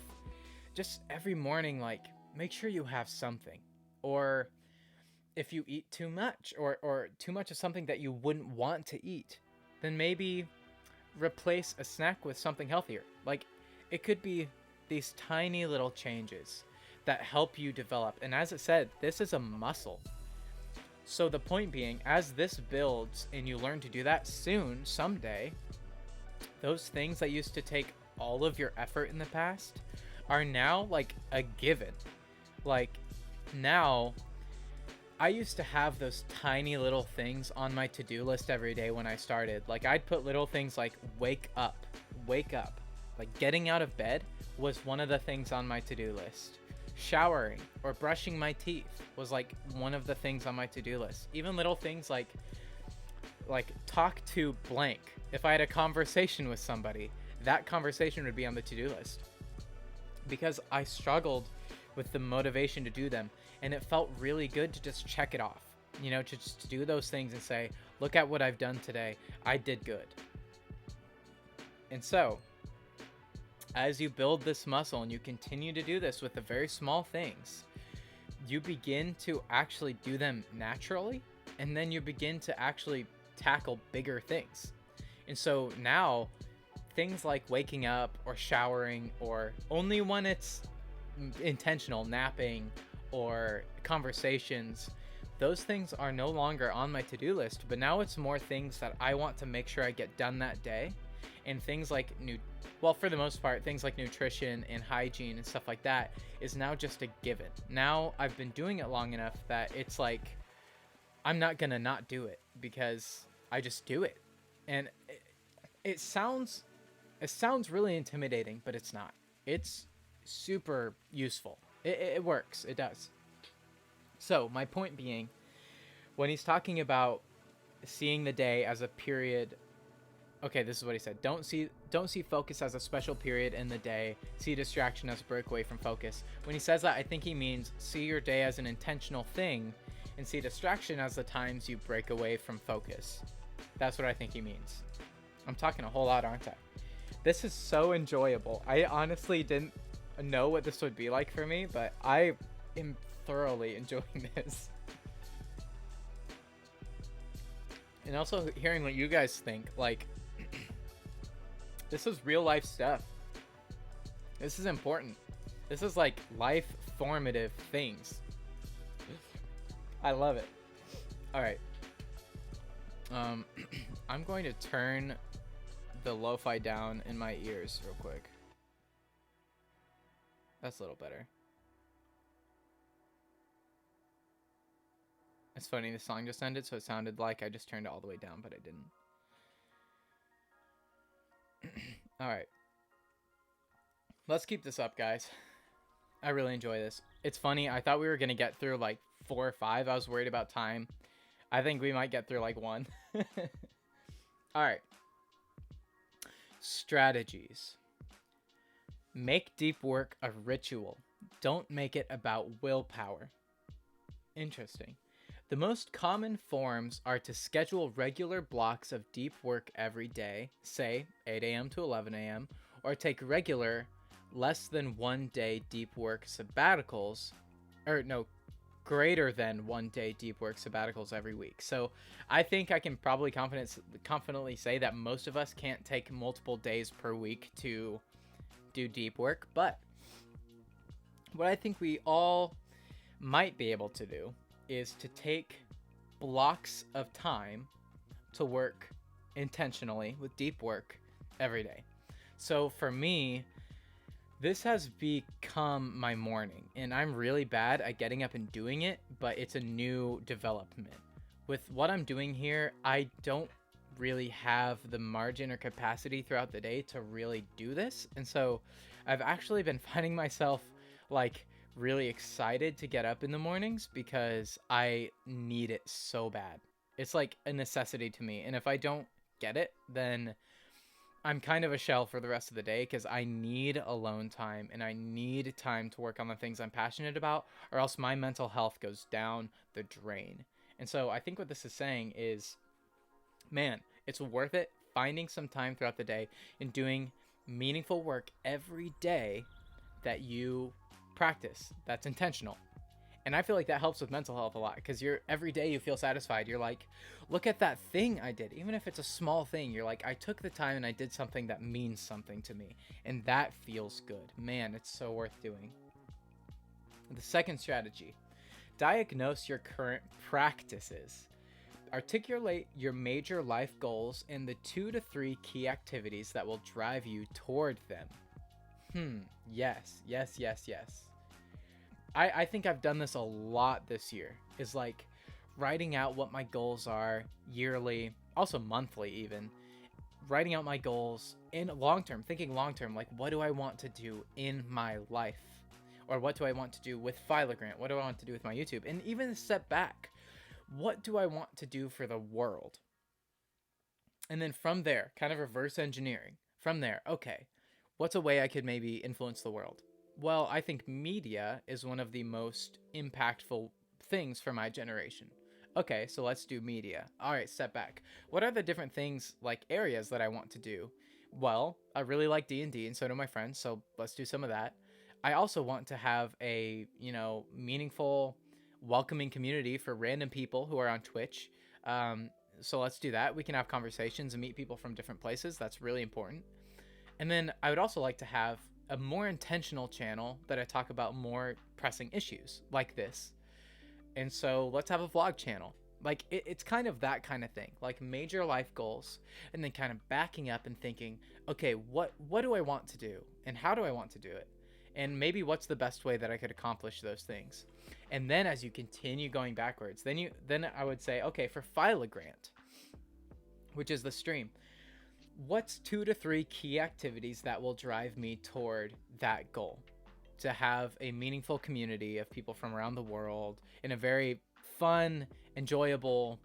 just every morning, like, make sure you have something. Or if you eat too much, or too much of something that you wouldn't want to eat, then maybe replace a snack with something healthier. Like, it could be these tiny little changes that help you develop. And as it said, this is a muscle. So the point being, as this builds and you learn to do that soon, someday, those things that used to take all of your effort in the past are now like a given. Like, now I used to have those tiny little things on my to-do list every day when I started. Like, I'd put little things like wake up, wake up. Like, getting out of bed was one of the things on my to-do list. Showering or brushing my teeth was like one of the things on my to-do list. Even little things like talk to blank. If I had a conversation with somebody, that conversation would be on the to-do list. Because I struggled with the motivation to do them, and it felt really good to just check it off, you know, to just do those things and say, look at what I've done today. I did good. And so, as you build this muscle and you continue to do this with the very small things, you begin to actually do them naturally, and then you begin to actually tackle bigger things. And so now, things like waking up or showering, or only when it's intentional, napping or conversations, those things are no longer on my to-do list, but now it's more things that I want to make sure I get done that day. And things like for the most part, things like nutrition and hygiene and stuff like that is now just a given. Now I've been doing it long enough that it's like I'm not gonna not do it, because I just do it. And it sounds really intimidating, but it's not. It's super useful. It works. It does. So my point being, when he's talking about seeing the day as a period, okay, this is what he said. Don't see focus as a special period in the day. See distraction as a breakaway from focus. When he says that, I think he means see your day as an intentional thing, and see distraction as the times you break away from focus. That's what I think he means. I'm talking a whole lot, aren't I? This is so enjoyable. I honestly didn't know what this would be like for me, but I am thoroughly enjoying this. And also hearing what you guys think, like, this is real life stuff. This is important. This is like life formative things. I love it. All right. I'm going to turn the lo-fi down in my ears real quick. That's a little better. It's funny, the song just ended, so it sounded like I just turned it all the way down, but I didn't. Alright. Let's keep this up, guys. I really enjoy this. It's funny, I thought we were going to get through like 4 or 5. I was worried about time. I think we might get through like 1. Alright. Strategies. Make deep work a ritual. Don't make it about willpower. Interesting. The most common forms are to schedule regular blocks of deep work every day, say 8 a.m. to 11 a.m., or take regular, less than 1 day deep work sabbaticals, greater than 1 day deep work sabbaticals every week. So I think I can probably confidently say that most of us can't take multiple days per week to do deep work, but what I think we all might be able to do is to take blocks of time to work intentionally with deep work every day. So for me, this has become my morning, and I'm really bad at getting up and doing it, but it's a new development. With what I'm doing here, I don't really have the margin or capacity throughout the day to really do this, and so I've actually been finding myself like really excited to get up in the mornings because I need it so bad. It's like a necessity to me, and if I don't get it, then I'm kind of a shell for the rest of the day, because I need alone time and I need time to work on the things I'm passionate about, or else my mental health goes down the drain. And so I think what this is saying is, man, it's worth it finding some time throughout the day and doing meaningful work every day that you practice, that's intentional. And I feel like that helps with mental health a lot, because every day you feel satisfied. You're like, look at that thing I did. Even if it's a small thing, you're like, I took the time and I did something that means something to me. And that feels good. Man, it's so worth doing. The second strategy, diagnose your current practices. Articulate your major life goals and the 2 to 3 key activities that will drive you toward them. Yes. I think I've done this a lot this year. Is like, writing out what my goals are yearly, also monthly even, writing out my goals in long term, thinking long term, like what do I want to do in my life? Or what do I want to do with Philogrant? What do I want to do with my YouTube? And even a step back, what do I want to do for the world? And then from there, kind of reverse engineering. From there, okay, what's a way I could maybe influence the world? Well, I think media is one of the most impactful things for my generation. Okay, so let's do media. All right, step back. What are the different things, like areas that I want to do? Well, I really like D&D and so do my friends, so let's do some of that. I also want to have a, meaningful, welcoming community for random people who are on Twitch. So let's do that. We can have conversations and meet people from different places. That's really important. And then I would also like to have a more intentional channel that I talk about more pressing issues like this. And so let's have a vlog channel. Like it's kind of that kind of thing, like major life goals, and then kind of backing up and thinking, okay, what do I want to do and how do I want to do it? And maybe what's the best way that I could accomplish those things? And then as you continue going backwards, then I would say, okay, for Philogrant, which is the stream, what's 2 to 3 key activities that will drive me toward that goal? To have a meaningful community of people from around the world in a very fun, enjoyable,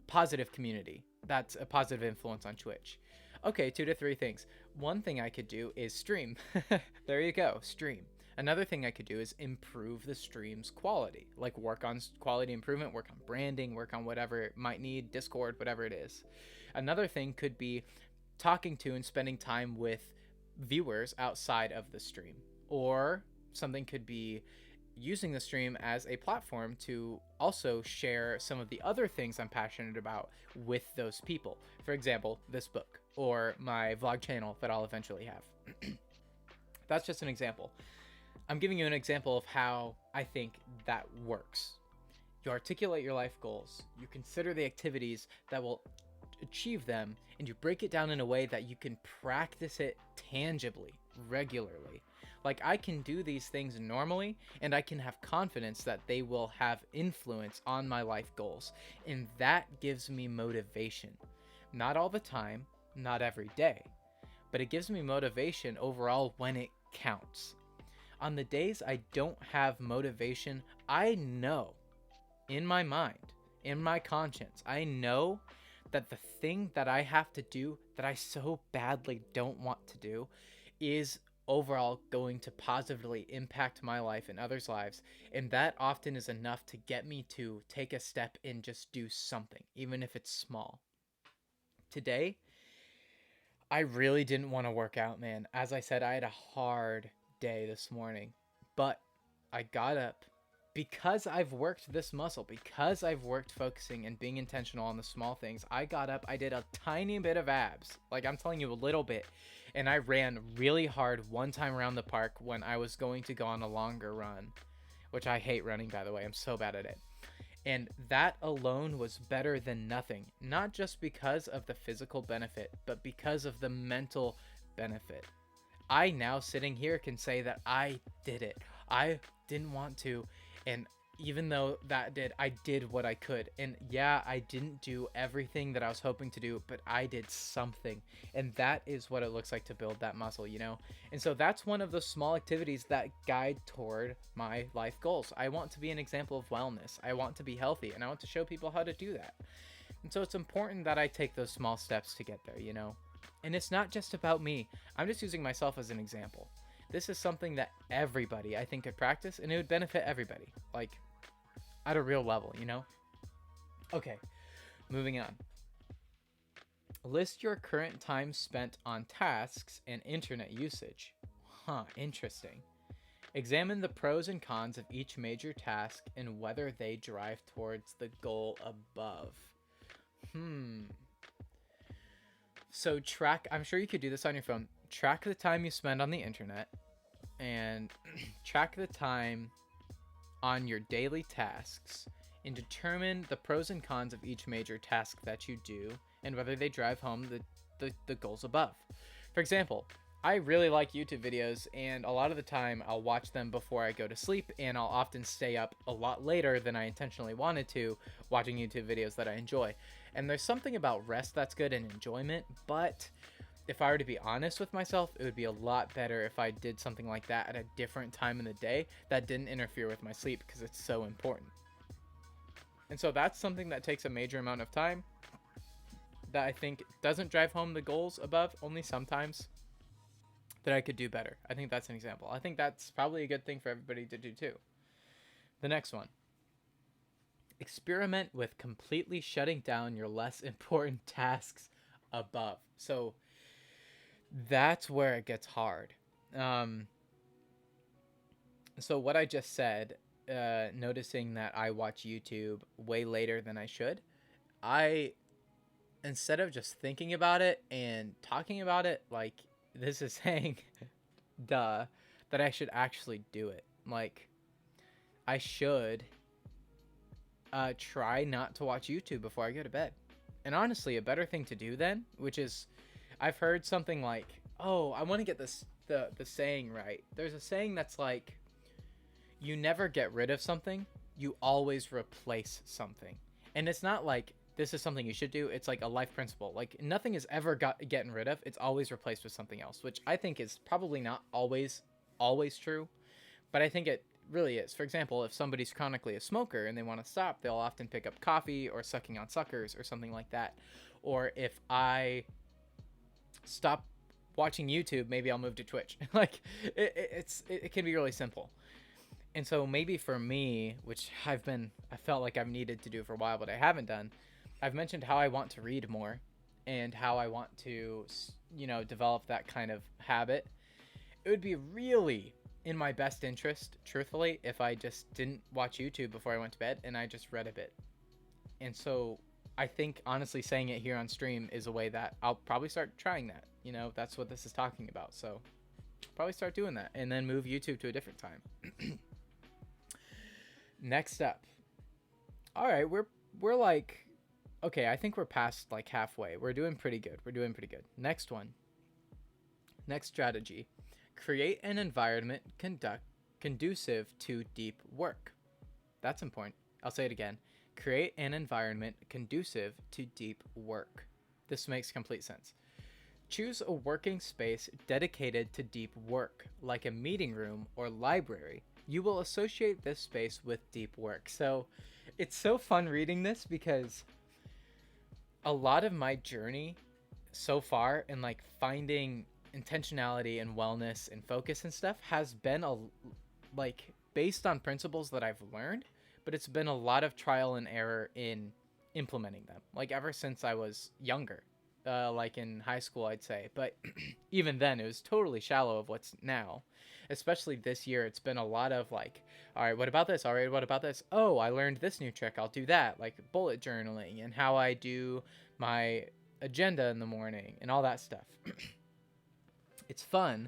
positive community. That's a positive influence on Twitch. Okay, 2 to 3 things. One thing I could do is stream. There you go, stream. Another thing I could do is improve the stream's quality, like work on quality improvement, work on branding, work on whatever it might need, Discord, whatever it is. Another thing could be talking to and spending time with viewers outside of the stream. Or something could be using the stream as a platform to also share some of the other things I'm passionate about with those people. For example, this book or my vlog channel that I'll eventually have. That's just an example. I'm giving you an example of how I think that works. You articulate your life goals, you consider the activities that will achieve them, and you break it down in a way that you can practice it tangibly, regularly. Like I can do these things normally, and I can have confidence that they will have influence on my life goals. And that gives me motivation. Not all the time, not every day, but it gives me motivation overall when it counts. On the days I don't have motivation, I know in my mind, in my conscience, I know that the thing that I have to do that I so badly don't want to do is overall going to positively impact my life and others' lives. And that often is enough to get me to take a step and just do something, even if it's small. Today, I really didn't want to work out, man. As I said, I had a hard day this morning, but I got up because I've worked this muscle, because I've worked focusing and being intentional on the small things. I got up, I did a tiny bit of abs, like I'm telling you, a little bit, and I ran really hard one time around the park when I was going to go on a longer run, which I hate running, by the way. I'm so bad at it. And that alone was better than nothing, not just because of the physical benefit, but because of the mental benefit. I now sitting here can say that I did it. I didn't want to, and even though I did what I could. And yeah, I didn't do everything that I was hoping to do, but I did something. And that is what it looks like to build that muscle, you know? And so that's one of the small activities that guide toward my life goals. I want to be an example of wellness. I want to be healthy, and I want to show people how to do that. And so it's important that I take those small steps to get there, you know? And it's not just about me. I'm just using myself as an example. This is something that everybody, I think, could practice, and it would benefit everybody, like, at a real level, you know? Okay, moving on. List your current time spent on tasks and internet usage. Interesting. Examine the pros and cons of each major task and whether they drive towards the goal above. So I'm sure you could do this on your phone. Track the time you spend on the internet and track the time on your daily tasks and determine the pros and cons of each major task that you do and whether they drive home the goals above. For example, I really like YouTube videos, and a lot of the time I'll watch them before I go to sleep, and I'll often stay up a lot later than I intentionally wanted to watching YouTube videos that I enjoy. And there's something about rest that's good and enjoyment, but if I were to be honest with myself, it would be a lot better if I did something like that at a different time in the day that didn't interfere with my sleep, because it's so important. And so that's something that takes a major amount of time that I think doesn't drive home the goals above, only sometimes, that I could do better. I think that's an example. I think that's probably a good thing for everybody to do too. The next one. Experiment with completely shutting down your less important tasks above. So that's where it gets hard. So what I just said, noticing that I watch YouTube way later than I should, instead of just thinking about it and talking about it, like, this is saying, that I should actually do it. Like, I should try not to watch YouTube before I go to bed. And honestly, a better thing to do then, which is, I've heard something like, oh, I want to get the saying right. There's a saying that's like, you never get rid of something, you always replace something. And it's not like, this is something you should do. It's like a life principle. Like, nothing is ever getting rid of. It's always replaced with something else, which I think is probably not always true, but I think it really is. For example, if somebody's chronically a smoker and they want to stop, they'll often pick up coffee or sucking on suckers or something like that. Or if I stop watching YouTube, maybe I'll move to Twitch. Like, it can be really simple. And so maybe for me, which I felt like I've needed to do for a while, but I haven't done, I've mentioned how I want to read more and how I want to, develop that kind of habit. It would be really in my best interest, truthfully, if I just didn't watch YouTube before I went to bed and I just read a bit. And so I think, honestly, saying it here on stream is a way that I'll probably start trying that. That's what this is talking about. So probably start doing that and then move YouTube to a different time. Next up. All right, we're like, okay, I think we're past like halfway. We're doing pretty good. Next one. Next strategy. Create an environment conducive to deep work. That's important. I'll say it again. Create an environment conducive to deep work. This makes complete sense. Choose a working space dedicated to deep work, like a meeting room or library. You will associate this space with deep work. So it's so fun reading this, because a lot of my journey so far in like finding intentionality and wellness and focus and stuff has been based on principles that I've learned, but it's been a lot of trial and error in implementing them, like ever since I was younger, like in high school, I'd say. But even then, it was totally shallow of what's now. Especially this year, it's been a lot of like, all right, what about this? All right, what about this? Oh, I learned this new trick. I'll do that, like bullet journaling and how I do my agenda in the morning and all that stuff. It's fun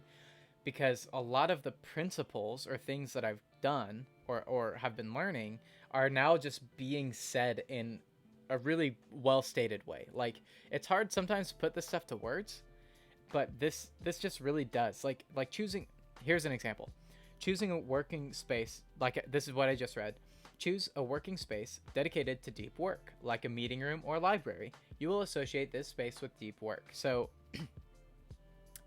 because a lot of the principles or things that I've done or have been learning are now just being said in a really well-stated way. Like, it's hard sometimes to put this stuff to words, but this just really does. Like choosing, here's an example. Choosing a working space, like this is what I just read. Choose a working space dedicated to deep work, like a meeting room or library. You will associate this space with deep work. So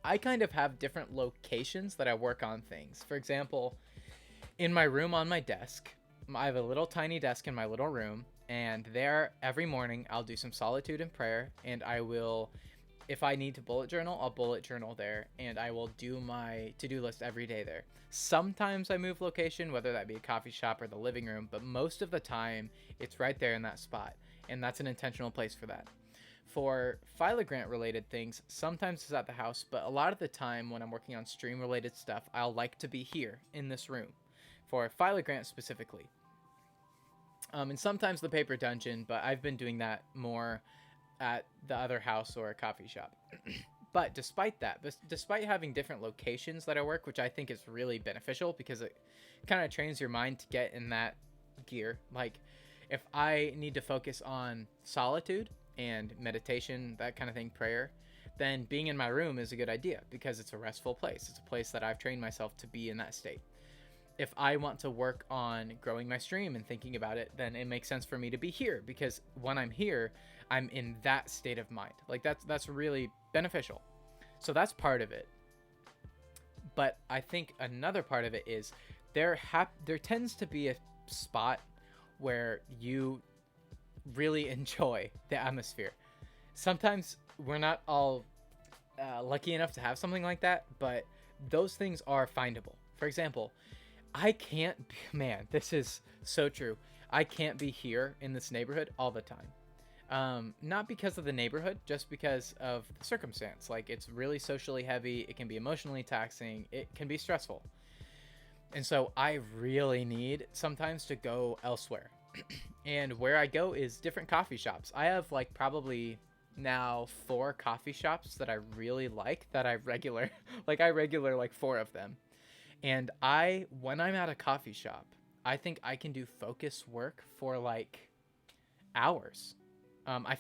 I kind of have different locations that I work on things. For example, in my room on my desk, I have a little tiny desk in my little room, and there every morning I'll do some solitude and prayer, and I will, if I need to bullet journal, I'll bullet journal there, and I will do my to-do list every day there. Sometimes I move location, whether that be a coffee shop or the living room, but most of the time it's right there in that spot, and that's an intentional place for that. For Philogrant related things, sometimes it's at the house, but a lot of the time when I'm working on stream related stuff, I'll like to be here in this room for Philogrant specifically. And sometimes the paper dungeon, but I've been doing that more at the other house or a coffee shop. But despite that, despite having different locations that I work, which I think is really beneficial because it kind of trains your mind to get in that gear. Like, if I need to focus on solitude and meditation, that kind of thing, prayer, then being in my room is a good idea because it's a restful place. It's a place that I've trained myself to be in that state. If I want to work on growing my stream and thinking about it, then it makes sense for me to be here, because when I'm here, I'm in that state of mind. Like that's really beneficial. So that's part of it. But I think another part of it is there tends to be a spot where you really enjoy the atmosphere. Sometimes we're not all lucky enough to have something like that, but those things are findable. For example, I can't, man, this is so true. I can't be here in this neighborhood all the time. Not because of the neighborhood, just because of the circumstance. Like, it's really socially heavy. It can be emotionally taxing. It can be stressful. And so I really need sometimes to go elsewhere. And where I go is different coffee shops. I have like probably now 4 coffee shops that I really like, that I regular like 4 of them. And when I'm at a coffee shop, I think I can do focus work for like hours. I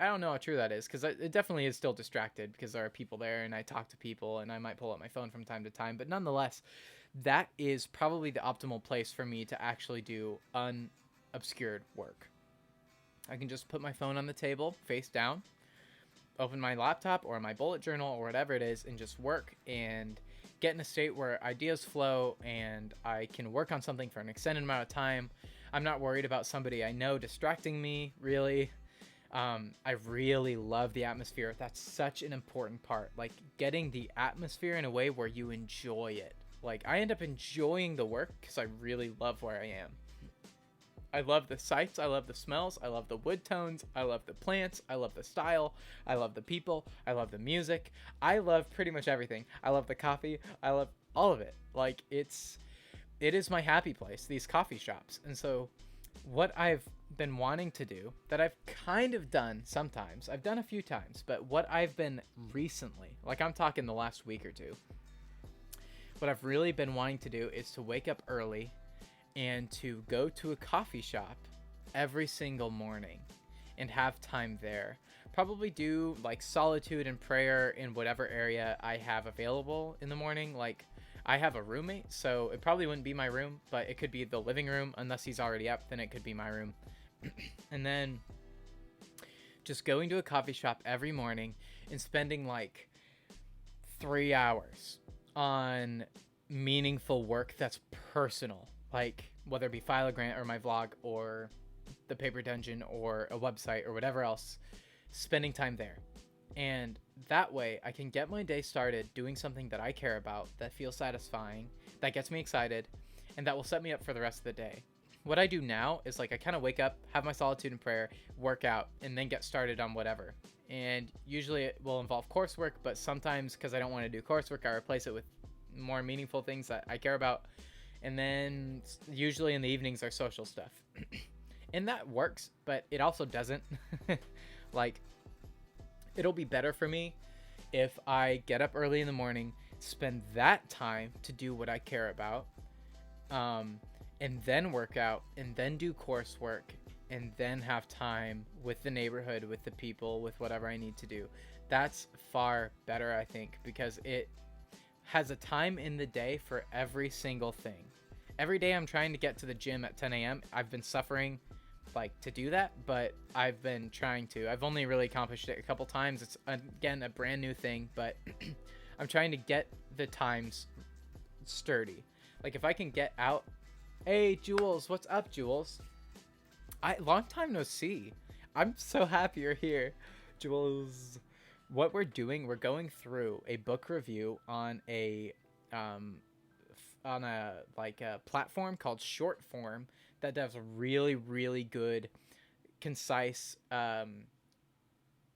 don't know how true that is, because it definitely is still distracted because there are people there and I talk to people and I might pull up my phone from time to time. But nonetheless, that is probably the optimal place for me to actually do unobscured work. I can just put my phone on the table face down, open my laptop or my bullet journal or whatever it is, and just work and get in a state where ideas flow and I can work on something for an extended amount of time. I'm not worried about somebody I know distracting me, really. I really love the atmosphere. That's such an important part. Like, getting the atmosphere in a way where you enjoy it. Like, I end up enjoying the work because I really love where I am. I love the sights, I love the smells, I love the wood tones, I love the plants, I love the style, I love the people, I love the music, I love pretty much everything. I love the coffee, I love all of it. Like, it is my happy place, these coffee shops. And so what I've been wanting to do, that I've kind of done sometimes, I've done a few times, but what I've been recently, like I'm talking the last week or two, what I've really been wanting to do is to wake up early and to go to a coffee shop every single morning and have time there. Probably do like solitude and prayer in whatever area I have available in the morning. Like, I have a roommate, so it probably wouldn't be my room, but it could be the living room. Unless he's already up, then it could be my room. And then just going to a coffee shop every morning and spending like 3 hours on meaningful work that's personal. Like, whether it be Philogrant or my vlog or the paper dungeon or a website or whatever else, spending time there. And that way I can get my day started doing something that I care about, that feels satisfying, that gets me excited, and that will set me up for the rest of the day. What I do now is, like, I kind of wake up, have my solitude and prayer, work out, and then get started on whatever. And usually it will involve coursework, but sometimes, because I don't want to do coursework, I replace it with more meaningful things that I care about. And then usually in the evenings are social stuff. And that works, but it also doesn't. Like, it'll be better for me if I get up early in the morning, spend that time to do what I care about, and then work out, and then do coursework, and then have time with the neighborhood, with the people, with whatever I need to do. That's far better, I think, because it has a time in the day for every single thing. Every day I'm trying to get to the gym at 10 a.m. I've been suffering like to do that, but I've been trying to. I've only really accomplished it a couple times. It's, again, a brand new thing, but I'm trying to get the times sturdy. Like, if I can get out. Hey, Jules, what's up, Jules? Long time no see. I'm so happy you're here, Jules. What we're doing, we're going through a book review on a platform called Shortform that does really, really good, concise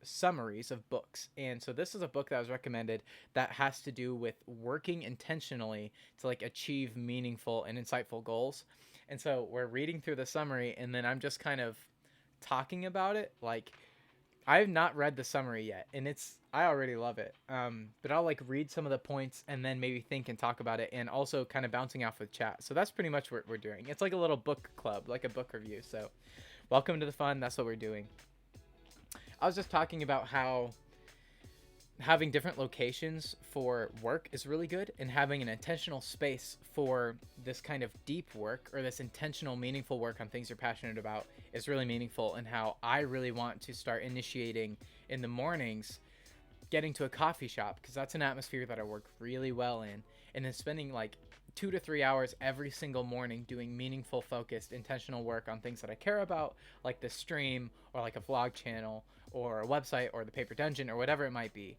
summaries of books. And so this is a book that was recommended that has to do with working intentionally to like achieve meaningful and insightful goals. And so we're reading through the summary, and then I'm just kind of talking about it. Like, I've not read the summary yet, and I already love it. But I'll like read some of the points and then maybe think and talk about it, and also kind of bouncing off with chat. So that's pretty much what we're doing. It's like a little book club, like a book review. So welcome to the fun. That's what we're doing. I was just talking about how having different locations for work is really good, and having an intentional space for this kind of deep work or this intentional meaningful work on things you're passionate about is really meaningful, and how I really want to start initiating in the mornings getting to a coffee shop, because that's an atmosphere that I work really well in, and then spending like 2 to 3 hours every single morning doing meaningful, focused, intentional work on things that I care about, like the stream or like a vlog channel or a website or the paper dungeon or whatever it might be.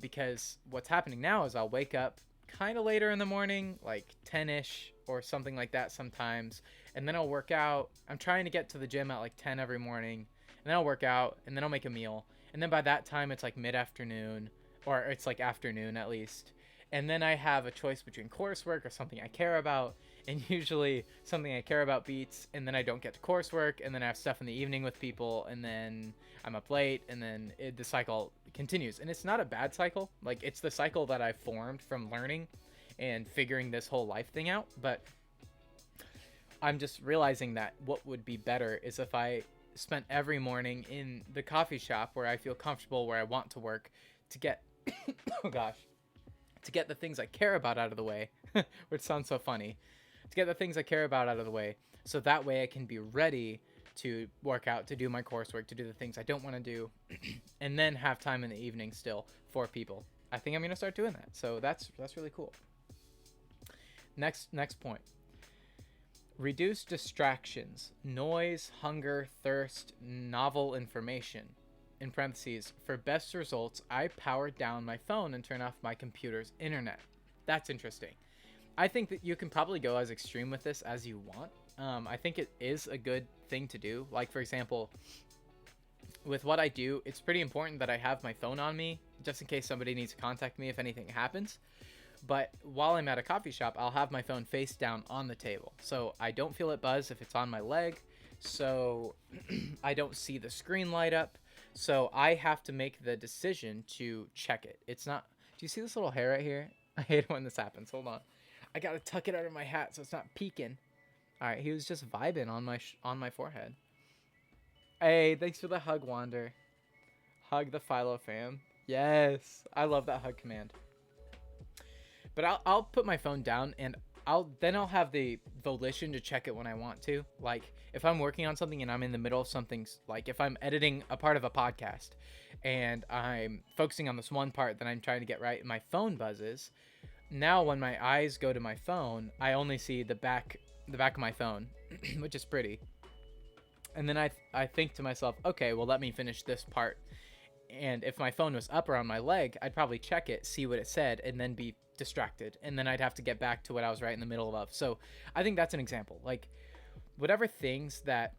Because what's happening now is I'll wake up kind of later in the morning, like 10ish or something like that sometimes, and then I'll work out. I'm trying to get to the gym at like 10 every morning, and then I'll work out, and then I'll make a meal, and then by that time it's like mid-afternoon, or it's like afternoon at least, and then I have a choice between coursework or something I care about, and usually something I care about beats, and then I don't get to coursework, and then I have stuff in the evening with people, and then I'm up late, and then the cycle continues. And it's not a bad cycle. Like, it's the cycle that I formed from learning and figuring this whole life thing out, but I'm just realizing that what would be better is if I spent every morning in the coffee shop where I feel comfortable, where I want to work, to get oh gosh, to get the things I care about out of the way, which sounds so funny, to get the things I care about out of the way, so that way I can be ready to work out, to do my coursework, to do the things I don't want to do, and then have time in the evening still for people. I think I'm going to start doing that. So that's really cool. Next point. Reduce distractions, noise, hunger, thirst, novel information. In parentheses, for best results, I power down my phone and turn off my computer's internet. That's interesting. I think that you can probably go as extreme with this as you want. I think it is a good thing to do. Like, for example, with what I do, it's pretty important that I have my phone on me just in case somebody needs to contact me if anything happens. But while I'm at a coffee shop, I'll have my phone face down on the table, so I don't feel it buzz if it's on my leg, so I don't see the screen light up, so I have to make the decision to check it. It's not... Do you see this little hair right here? I hate it when this happens. Hold on. I gotta tuck it under my hat so it's not peeking. Alright, he was just vibing on my forehead. Hey, thanks for the hug, Wander. Hug the Philo fam. Yes, I love that hug command. But I'll put my phone down, and I'll have the volition to check it when I want to. Like, if I'm working on something and I'm in the middle of something, like if I'm editing a part of a podcast and I'm focusing on this one part that I'm trying to get right, and my phone buzzes. Now when my eyes go to my phone, I only see the back of my phone, which is pretty. And then I think to myself, okay, well, let me finish this part. And if my phone was up around my leg, I'd probably check it, see what it said, and then be distracted, and then I'd have to get back to what I was right in the middle of. So I think that's an example. Like, whatever things that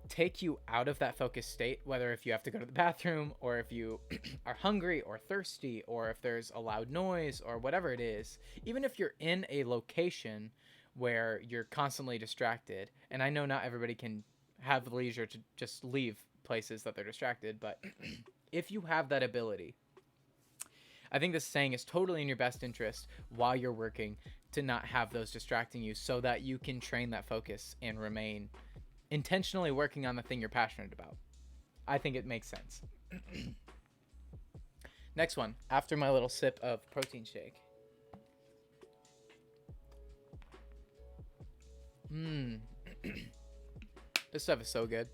take you out of that focused state, whether if you have to go to the bathroom, or if you are hungry or thirsty, or if there's a loud noise, or whatever it is, even if you're in a location where you're constantly distracted, and I know not everybody can have the leisure to just leave places that they're distracted, but if you have that ability, I think this saying is totally in your best interest while you're working to not have those distracting you, so that you can train that focus and remain intentionally working on the thing you're passionate about. I think it makes sense. Next one, after my little sip of protein shake. This stuff is so good.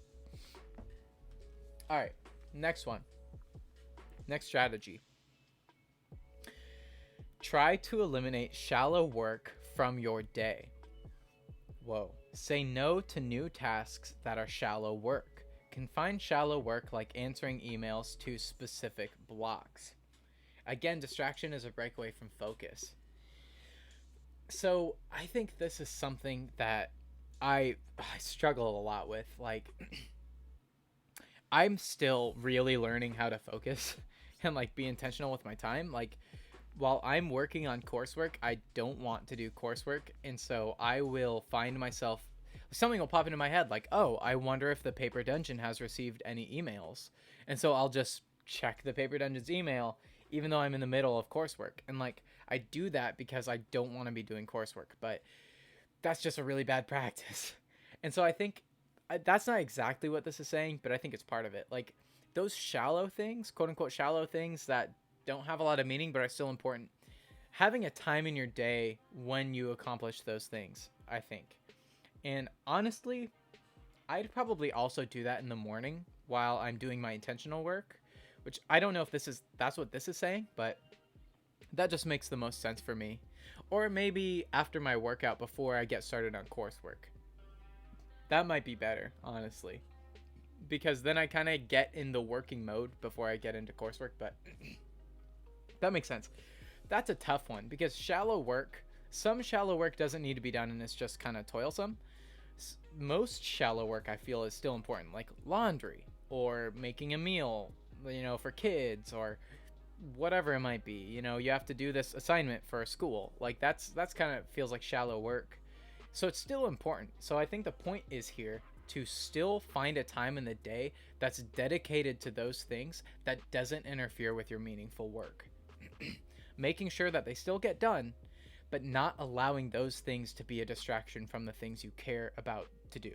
All right, next one. Next strategy. Try to eliminate shallow work from your day. Whoa. Say no to new tasks that are shallow work. Confine shallow work like answering emails to specific blocks. Again, distraction is a breakaway from focus. So I think this is something that I struggle a lot with. Like, I'm still really learning how to focus and like be intentional with my time. Like, while I'm working on coursework, I don't want to do coursework, and so I will find myself, something will pop into my head like, oh, I wonder if the Paper Dungeon has received any emails, and so I'll just check the Paper Dungeon's email even though I'm in the middle of coursework. And like, I do that because I don't want to be doing coursework, but that's just a really bad practice. And so I think that's not exactly what this is saying, but I think it's part of it. Like, those shallow things, quote unquote shallow things that don't have a lot of meaning but are still important. Having a time in your day when you accomplish those things, I think. And honestly, I'd probably also do that in the morning while I'm doing my intentional work, which I don't know if that's what this is saying, but that just makes the most sense for me. Or maybe after my workout before I get started on coursework. That might be better, honestly, because then I kind of get in the working mode before I get into coursework, but that makes sense. That's a tough one because some shallow work doesn't need to be done and it's just kind of toilsome. Most shallow work I feel is still important, like laundry or making a meal, for kids or whatever it might be. You have to do this assignment for a school. Like that's kind of feels like shallow work. So it's still important. So I think the point is here to still find a time in the day that's dedicated to those things that doesn't interfere with your meaningful work. Making sure that they still get done, but not allowing those things to be a distraction from the things you care about to do.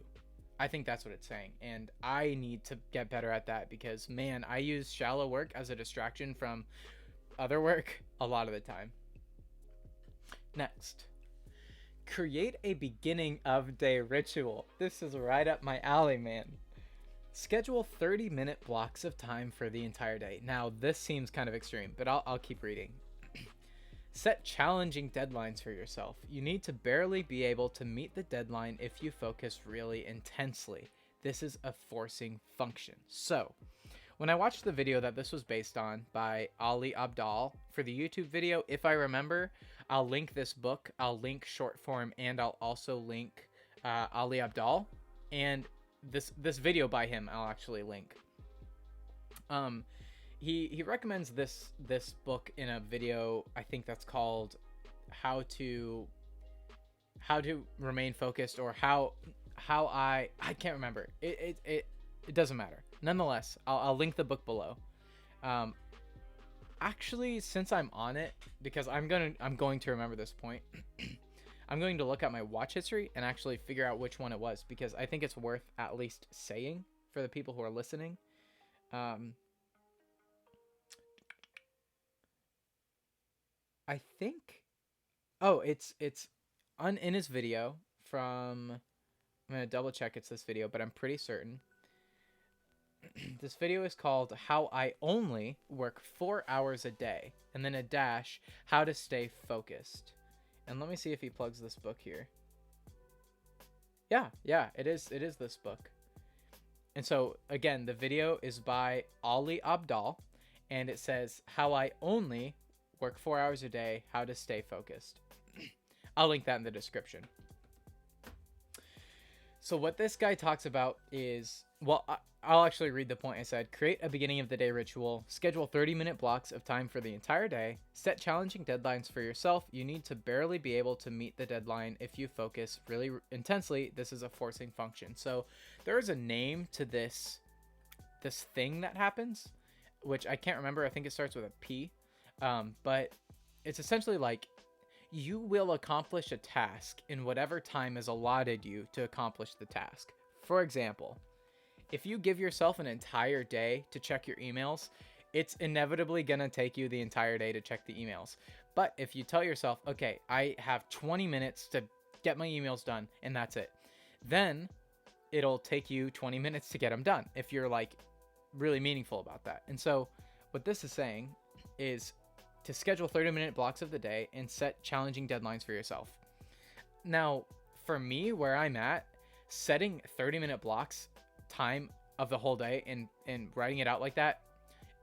I think that's what it's saying. And I need to get better at that because, man, I use shallow work as a distraction from other work a lot of the time. Next, create a beginning of day ritual. This is right up my alley, man. Schedule 30-minute blocks of time for the entire day. Now, this seems kind of extreme, but I'll keep reading. Set challenging deadlines for yourself. You need to barely be able to meet the deadline if you focus really intensely. This is a forcing function. So, when I watched the video that this was based on by Ali Abdaal for the YouTube video, if I remember, I'll link this book, I'll link Shortform, and I'll also link Ali Abdaal. And this video by him, I'll actually link. He recommends this book in a video, I think that's called how to remain focused, or how I can't remember. It doesn't matter. Nonetheless, I'll link the book below. Actually, since I'm on it, because I'm going to remember this point, I'm going to look at my watch history and actually figure out which one it was, because I think it's worth at least saying for the people who are listening. I think, it's in his video from, I'm going to double check it's this video, but I'm pretty certain. This video is called How I Only Work 4 Hours a Day, and then a dash, How to Stay Focused. And let me see if he plugs this book here. Yeah, it is this book. And so, again, the video is by Ali Abdaal, and it says, How I Only Work 4 hours a day, How to Stay Focused. I'll link that in the description. So what this guy talks about is, well, I'll actually read the point I said. Create a beginning of the day ritual. Schedule 30-minute blocks of time for the entire day. Set challenging deadlines for yourself. You need to barely be able to meet the deadline if you focus really intensely. This is a forcing function. So there is a name to this thing that happens, which I can't remember. I think it starts with a P. But it's essentially like you will accomplish a task in whatever time is allotted you to accomplish the task. For example, if you give yourself an entire day to check your emails, it's inevitably going to take you the entire day to check the emails. But if you tell yourself, okay, I have 20 minutes to get my emails done, and that's it, then it'll take you 20 minutes to get them done if you're like really meaningful about that. And so what this is saying is to schedule 30-minute blocks of the day and set challenging deadlines for yourself. Now, for me, where I'm at, setting 30-minute blocks time of the whole day and writing it out like that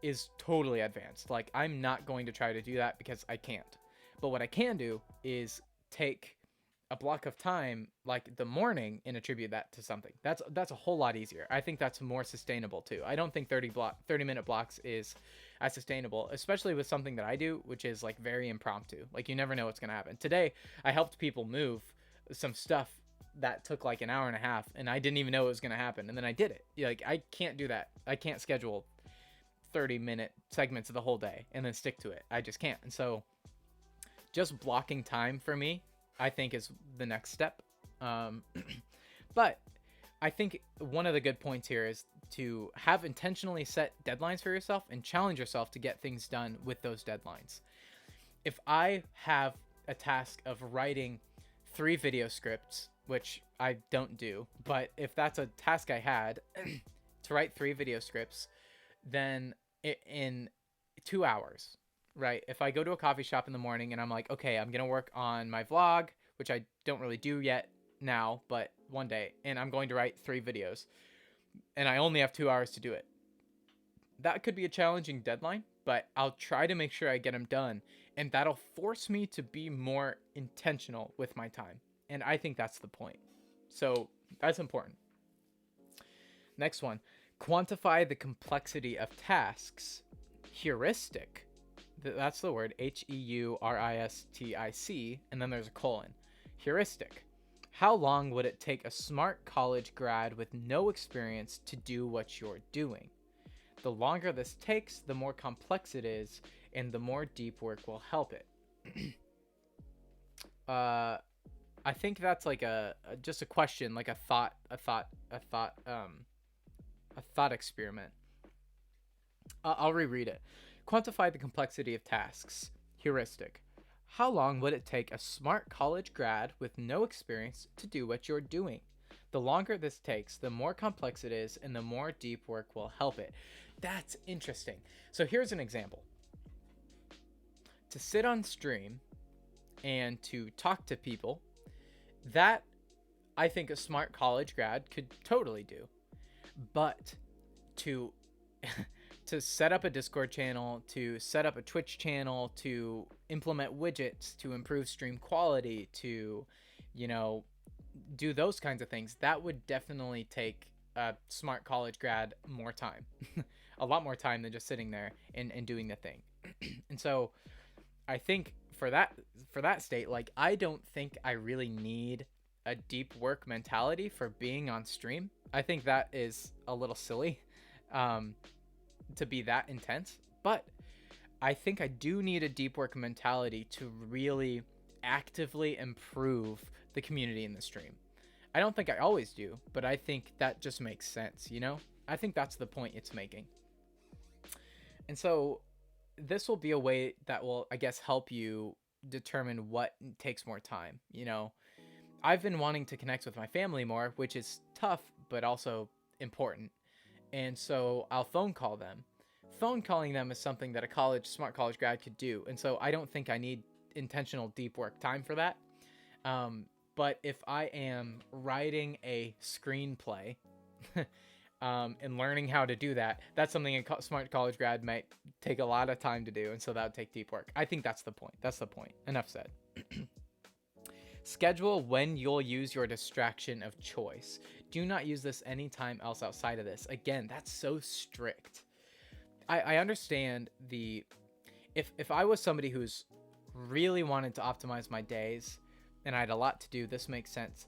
is totally advanced. Like, I'm not going to try to do that because I can't. But what I can do is take a block of time like the morning and attribute that to something. That's a whole lot easier. I think that's more sustainable too. I don't think 30-minute blocks is as sustainable, especially with something that I do, which is like very impromptu. Like, you never know what's going to happen. Today, I helped people move some stuff that took like an hour and a half, and I didn't even know it was going to happen. And then I did it. Like, I can't do that. I can't schedule 30-minute segments of the whole day and then stick to it. I just can't. And so just blocking time for me, I think, is the next step. But I think one of the good points here is to have intentionally set deadlines for yourself and challenge yourself to get things done with those deadlines. If I have a task of writing 3 video scripts, which I don't do, but if that's a task I had to write 3 video scripts, then in 2 hours, right? If I go to a coffee shop in the morning and I'm like, okay, I'm going to work on my vlog, which I don't really do yet now, but one day, and I'm going to write 3 videos, and I only have 2 hours to do it. That could be a challenging deadline, but I'll try to make sure I get them done, and that'll force me to be more intentional with my time. And I think that's the point. So that's important. Next one, quantify the complexity of tasks. Heuristic. That's the word, Heuristic, and then there's a colon. Heuristic. How long would it take a smart college grad with no experience to do what you're doing? The longer this takes, the more complex it is, and the more deep work will help it. I think that's like just a question, like a thought experiment. I'll reread it. Quantify the complexity of tasks. Heuristic. How long would it take a smart college grad with no experience to do what you're doing? The longer this takes, the more complex it is, and the more deep work will help it. That's interesting. So here's an example. To sit on stream and to talk to people, that I think a smart college grad could totally do. But to to set up a Discord channel, to set up a Twitch channel, to implement widgets, to improve stream quality, to, do those kinds of things, that would definitely take a smart college grad more time. A lot more time than just sitting there and doing the thing. And so I think for that state, like, I don't think I really need a deep work mentality for being on stream. I think that is a little silly. To be that intense, but I think I do need a deep work mentality to really actively improve the community in the stream. I don't think I always do, but I think that just makes sense, I think that's the point it's making. And so this will be a way that will, I guess, help you determine what takes more time. I've been wanting to connect with my family more, which is tough, but also important. And so I'll phone call them. Phone calling them is something that a smart college grad could do. And so I don't think I need intentional deep work time for that. But if I am writing a screenplay and learning how to do that, that's something a smart college grad might take a lot of time to do. And so that would take deep work. I think that's the point. That's the point. Enough said. Schedule when you'll use your distraction of choice. Do not use this anytime else outside of this. Again, that's so strict. I understand if I was somebody who's really wanted to optimize my days and I had a lot to do, this makes sense.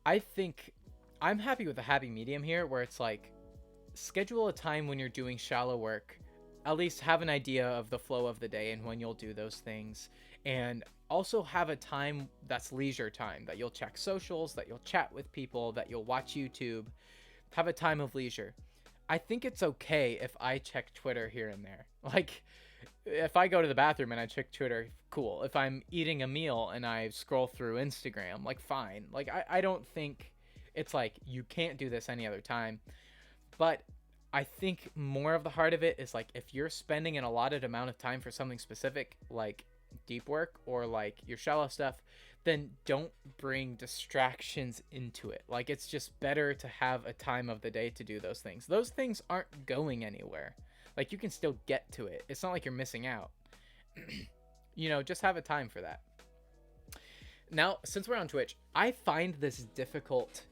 I think I'm happy with a happy medium here where it's like, schedule a time when you're doing shallow work, at least have an idea of the flow of the day and when you'll do those things, and also have a time that's leisure time, that you'll check socials, that you'll chat with people, that you'll watch YouTube. Have a time of leisure. I think it's okay if I check Twitter here and there. Like, if I go to the bathroom and I check Twitter, cool. If I'm eating a meal and I scroll through Instagram, like, fine. Like, I don't think it's like you can't do this any other time. But I think more of the heart of it is like, if you're spending an allotted amount of time for something specific, like deep work or like your shallow stuff, then don't bring distractions into it. Like, it's just better to have a time of the day to do those things. Those things aren't going anywhere. Like, you can still get to it. It's not like you're missing out. Just have a time for that. Now, since we're on Twitch, I find this difficult.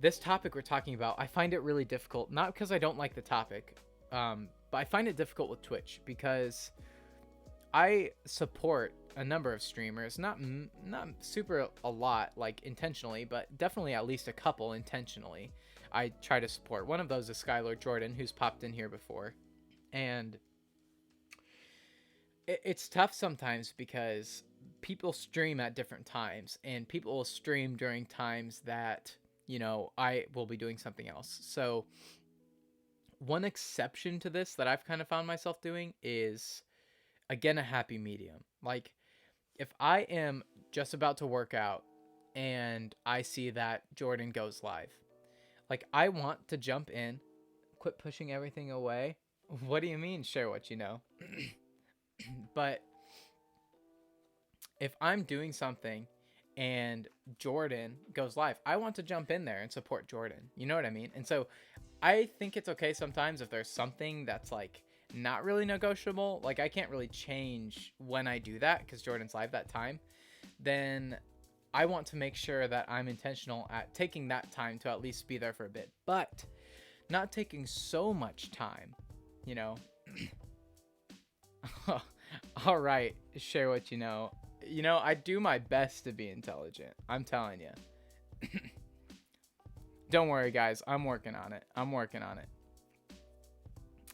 This topic we're talking about, I find it really difficult. Not because I don't like the topic, but I find it difficult with Twitch because I support a number of streamers, not super a lot, like intentionally, but definitely at least a couple intentionally. I try to support. One of those is Skylord Jordan, who's popped in here before. And it's tough sometimes because people stream at different times, and people will stream during times that, I will be doing something else. So one exception to this that I've kind of found myself doing is, again, a happy medium. Like, if I am just about to work out and I see that Jordan goes live, like, I want to jump in, quit pushing everything away. What do you mean, share what you know? But if I'm doing something and Jordan goes live, I want to jump in there and support Jordan. You know what I mean? And so I think it's okay sometimes if there's something that's like not really negotiable, like I can't really change when I do that because Jordan's live that time, then I want to make sure that I'm intentional at taking that time to at least be there for a bit, but not taking so much time, you know? All right, share what you know. I do my best to be intelligent. I'm telling you. Don't worry, guys. I'm working on it.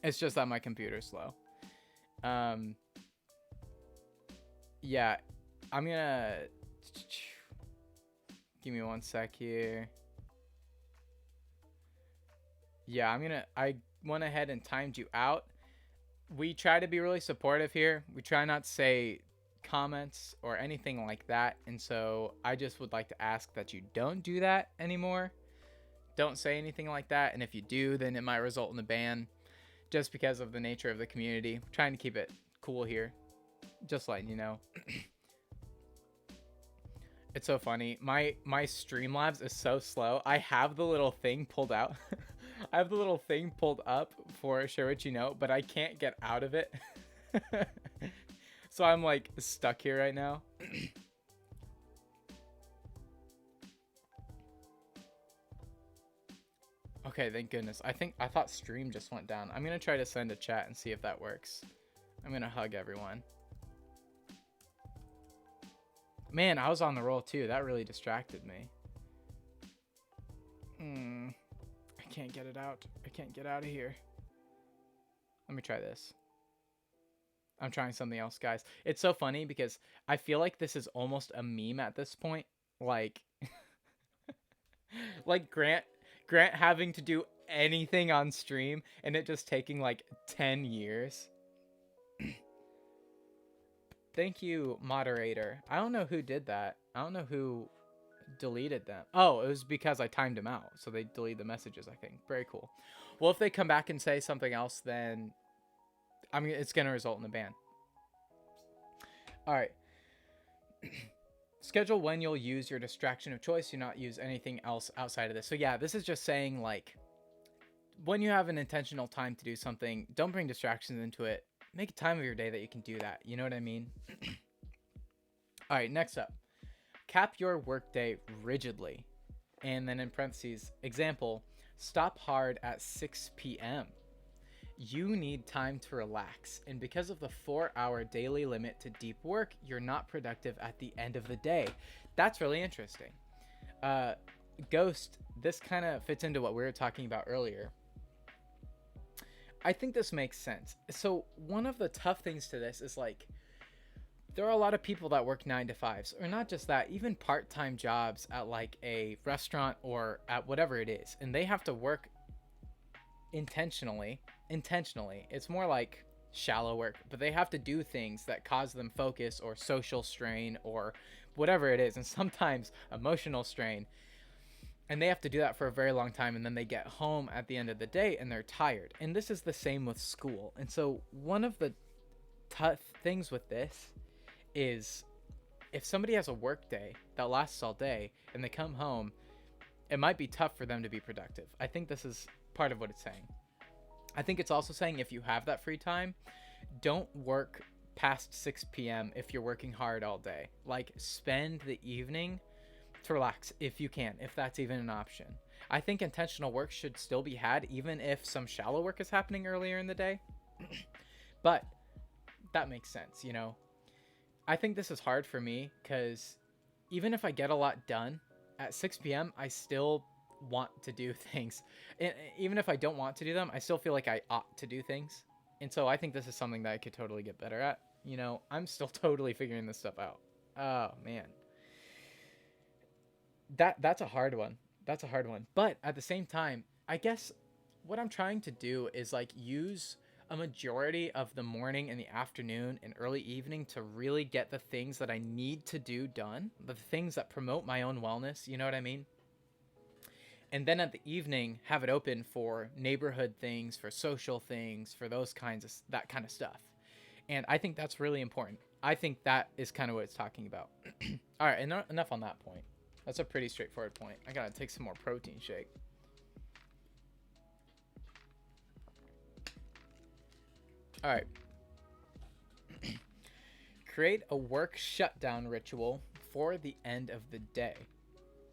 It's just that my computer's slow. Yeah, I'm gonna... Give me one sec here. Yeah, I went ahead and timed you out. We try to be really supportive here. We try not to say comments or anything like that. And so I just would like to ask that you don't do that anymore. Don't say anything like that. And if you do, then it might result in a ban just because of the nature of the community. We're trying to keep it cool here. Just letting you know. It's so funny. My Streamlabs is so slow. I have the little thing pulled out. I have the little thing pulled up for share what you know, but I can't get out of it. So I'm like stuck here right now. Okay, thank goodness. I thought stream just went down. I'm gonna try to send a chat and see if that works. I'm gonna hug everyone. Man, I was on the roll too. That really distracted me. I can't get it out. I can't get out of here. Let me try this. I'm trying something else, guys. It's so funny because I feel like this is almost a meme at this point. Like, like Grant having to do anything on stream and it just taking like 10 years. Thank you, moderator. I don't know who did that. I don't know who deleted them. Oh, it was because I timed them out. So they deleted the messages, I think. Very cool. Well, if they come back and say something else, then it's going to result in a ban. All right. Schedule when you'll use your distraction of choice. Do not use anything else outside of this. So yeah, this is just saying like when you have an intentional time to do something, don't bring distractions into it. Make a time of your day that you can do that. You know what I mean? All right, next up. Cap your workday rigidly. And then in parentheses, example, stop hard at 6 p.m. You need time to relax. And because of the 4-hour daily limit to deep work, you're not productive at the end of the day. That's really interesting. Ghost, this kind of fits into what we were talking about earlier. I think this makes sense. So one of the tough things to this is like, there are a lot of people that work 9 to 5s, or not just that, even part-time jobs at like a restaurant or at whatever it is. And they have to work intentionally. It's more like shallow work, but they have to do things that cause them focus or social strain or whatever it is. And sometimes emotional strain. And they have to do that for a very long time, and then they get home at the end of the day and they're tired. And this is the same with school. And so one of the tough things with this is if somebody has a work day that lasts all day and they come home, it might be tough for them to be productive. I think this is part of what it's saying. I think it's also saying if you have that free time, don't work past 6 p.m. if you're working hard all day. Like, spend the evening to relax if you can, if that's even an option. I think intentional work should still be had even if some shallow work is happening earlier in the day. But that makes sense, you know. I think this is hard for me because even if I get a lot done at 6 p.m., I still want to do things. And even if I don't want to do them, I still feel like I ought to do things. And so I think this is something that I could totally get better at. You know, I'm still totally figuring this stuff out. Oh, man. That's a hard one That's a hard one. But at the same time, I guess what I'm trying to do is like use a majority of the morning and the afternoon and early evening to really get the things that I need to do done, the things that promote my own wellness, you know what I mean? And then at the evening, have it open for neighborhood things, for social things, for those kinds of that kind of stuff. And I think that's really important. I think that is kind of what it's talking about. All right, enough on that point. That's a pretty straightforward point. I gotta take some more protein shake. All right. Create a work shutdown ritual for the end of the day.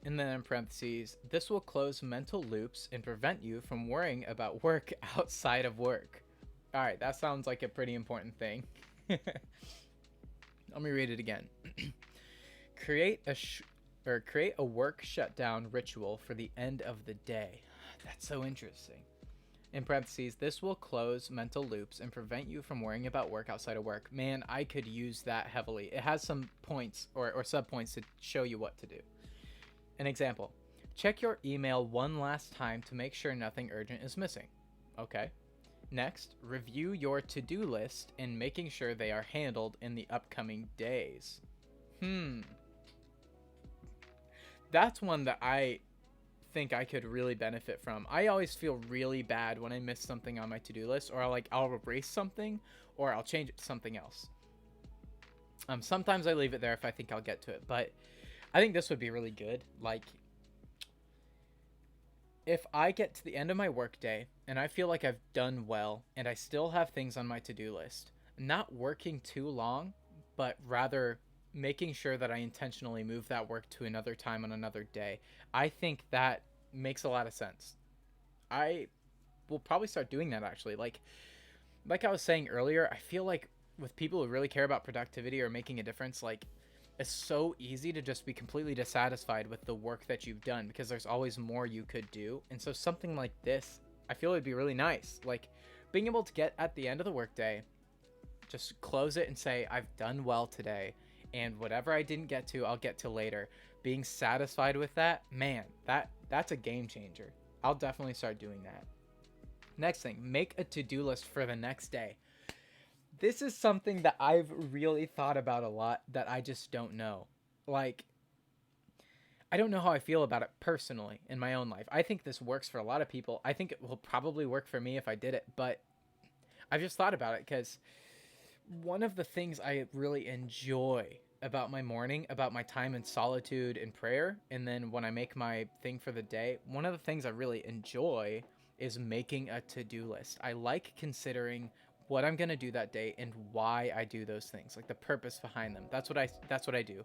And then in parentheses, this will close mental loops and prevent you from worrying about work outside of work. All right, that sounds like a pretty important thing. Let me read it again. Create a work shutdown ritual for the end of the day. That's so interesting. In parentheses, this will close mental loops and prevent you from worrying about work outside of work. Man, I could use that heavily. It has some points or sub-points to show you what to do. An example, check your email one last time to make sure nothing urgent is missing. Okay. Next, review your to-do list and making sure they are handled in the upcoming days. That's one that I think I could really benefit from. I always feel really bad when I miss something on my to-do list, or I'll erase something, or I'll change it to something else. Sometimes I leave it there if I think I'll get to it, but I think this would be really good. Like, if I get to the end of my workday and I feel like I've done well and I still have things on my to-do list, not working too long, but rather making sure that I intentionally move that work to another time on another day, I think that makes a lot of sense. I will probably start doing that actually. Like I was saying earlier, I feel like with people who really care about productivity or making a difference, like, it's so easy to just be completely dissatisfied with the work that you've done because there's always more you could do. And so something like this, I feel would be really nice. Like being able to get at the end of the workday, just close it and say, I've done well today. And whatever I didn't get to, I'll get to later. Being satisfied with that, man, that's a game changer. I'll definitely start doing that. Next thing, make a to-do list for the next day. This is something that I've really thought about a lot that I just don't know. Like, I don't know how I feel about it personally in my own life. I think this works for a lot of people. I think it will probably work for me if I did it, but I've just thought about it because one of the things I really enjoy about my morning, about my time in solitude and prayer, and then when I make my thing for the day, one of the things I really enjoy is making a to-do list. I like considering what I'm going to do that day and why I do those things, like the purpose behind them. That's what I do.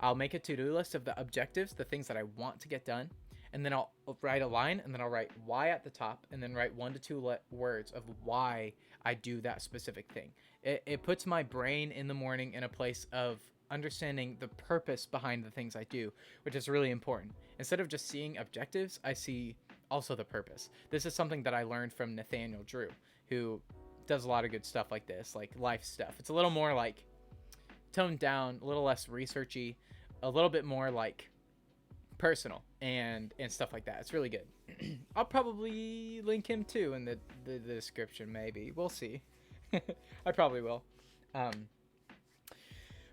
I'll make a to-do list of the objectives, the things that I want to get done, and then I'll write a line, and then I'll write why at the top, and then write 1 to 2 words of why I do that specific thing. It puts my brain in the morning in a place of understanding the purpose behind the things I do, which is really important. Instead of just seeing objectives, I see also the purpose. This is something that I learned from Nathaniel Drew, who does a lot of good stuff like this, like life stuff. It's a little more like toned down, a little less researchy, a little bit more like personal and stuff like that. It's really good. I'll probably link him too in the description, maybe. We'll see. I probably will.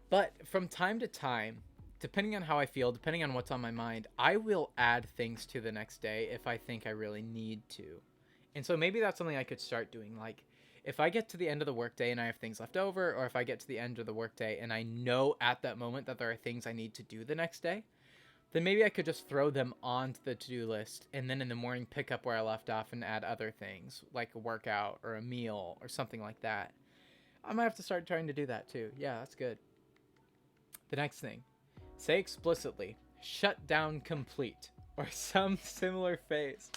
But from time to time, depending on how I feel, depending on what's on my mind, I will add things to the next day if I think I really need to. And so maybe that's something I could start doing. Like, if I get to the end of the workday and I have things left over, or if I get to the end of the workday and I know at that moment that there are things I need to do the next day, then maybe I could just throw them onto the to-do list and then in the morning pick up where I left off and add other things, like a workout or a meal or something like that. I might have to start trying to do that too. Yeah, that's good. The next thing, say explicitly, shut down complete, or some similar phrase.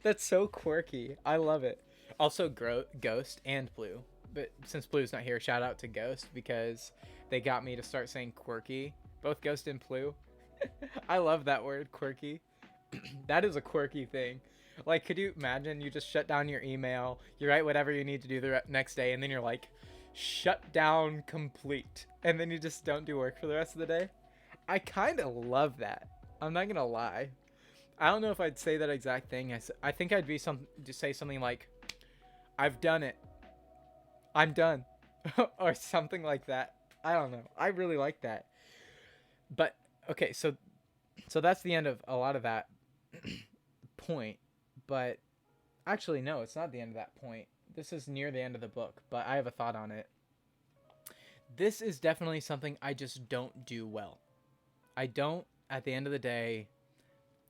That's so quirky. I love it. Also, Ghost and Blue. But since Blue's not here, shout out to Ghost because they got me to start saying quirky. Both Ghost and Blue. I love that word, quirky. That is a quirky thing. Like, could you imagine you just shut down your email, you write whatever you need to do the next day, and then you're like, shut down complete. And then you just don't do work for the rest of the day? I kind of love that. I'm not going to lie. I don't know if I'd say that exact thing. I think I'd be to say something like, I've done it. I'm done. Or something like that. I don't know. I really like that. But okay, so that's the end of a lot of that point. But actually no, it's not the end of that point. This is near the end of the book, but I have a thought on it. This is definitely something I just don't do well. I don't, at the end of the day,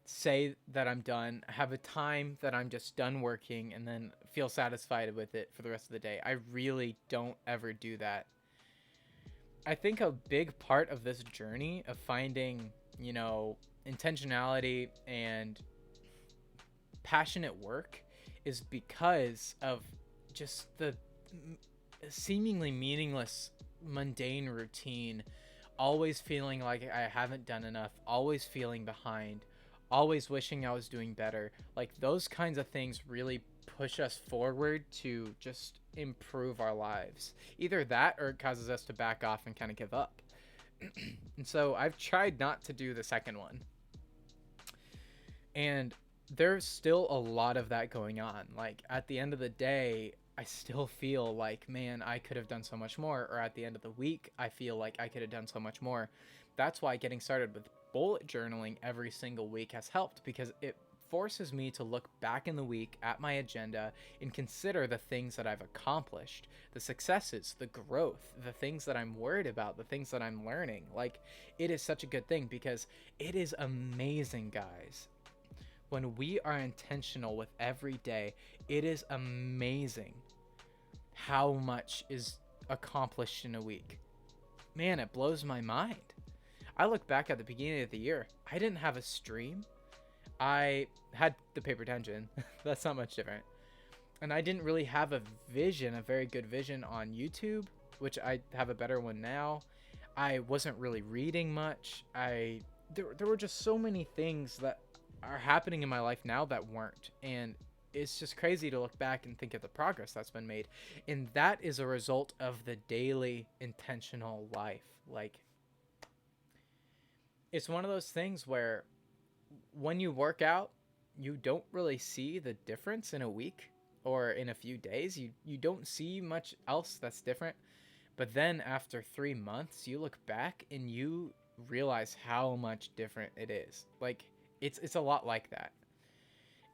say that I'm done, have a time that I'm just done working, and then feel satisfied with it for the rest of the day. I really don't ever do that. I think a big part of this journey of finding, intentionality and passionate work is because of just the seemingly meaningless, mundane routine, always feeling like I haven't done enough, always feeling behind, always wishing I was doing better. Like, those kinds of things really push us forward to just improve our lives. Either that or it causes us to back off and kind of give up. And so I've tried not to do the second one. And there's still a lot of that going on. Like, at the end of the day, I still feel like, man, I could have done so much more. Or at the end of the week, I feel like I could have done so much more. That's why getting started with bullet journaling every single week has helped, because it forces me to look back in the week at my agenda and consider the things that I've accomplished, the successes, the growth, the things that I'm worried about, the things that I'm learning. Like, it is such a good thing, because it is amazing, guys. When we are intentional with every day, it is amazing how much is accomplished in a week. Man, it blows my mind. I look back at the beginning of the year. I didn't have a stream. I had the paper tension. That's not much different. And I didn't really have a very good vision on YouTube, which I have a better one now. I wasn't really reading much. There were just so many things that are happening in my life now that weren't. And it's just crazy to look back and think of the progress that's been made. And that is a result of the daily intentional life. Like, it's one of those things where when you work out, you don't really see the difference in a week or in a few days. You don't see much else that's different. But then after 3 months, you look back and you realize how much different it is. Like, it's a lot like that.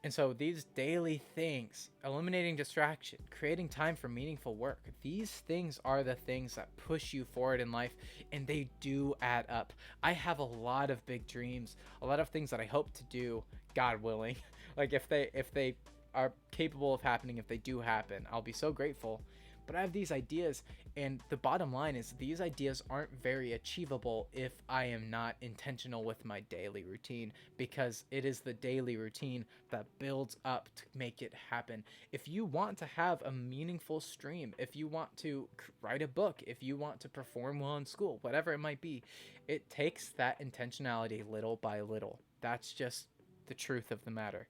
And so these daily things, eliminating distraction, creating time for meaningful work, these things are the things that push you forward in life, and they do add up. I have a lot of big dreams, a lot of things that I hope to do, God willing. Like, if they are capable of happening, if they do happen, I'll be so grateful. But I have these ideas, and the bottom line is these ideas aren't very achievable if I am not intentional with my daily routine, because it is the daily routine that builds up to make it happen. If you want to have a meaningful stream, if you want to write a book, if you want to perform well in school, whatever it might be, it takes that intentionality little by little. That's just the truth of the matter.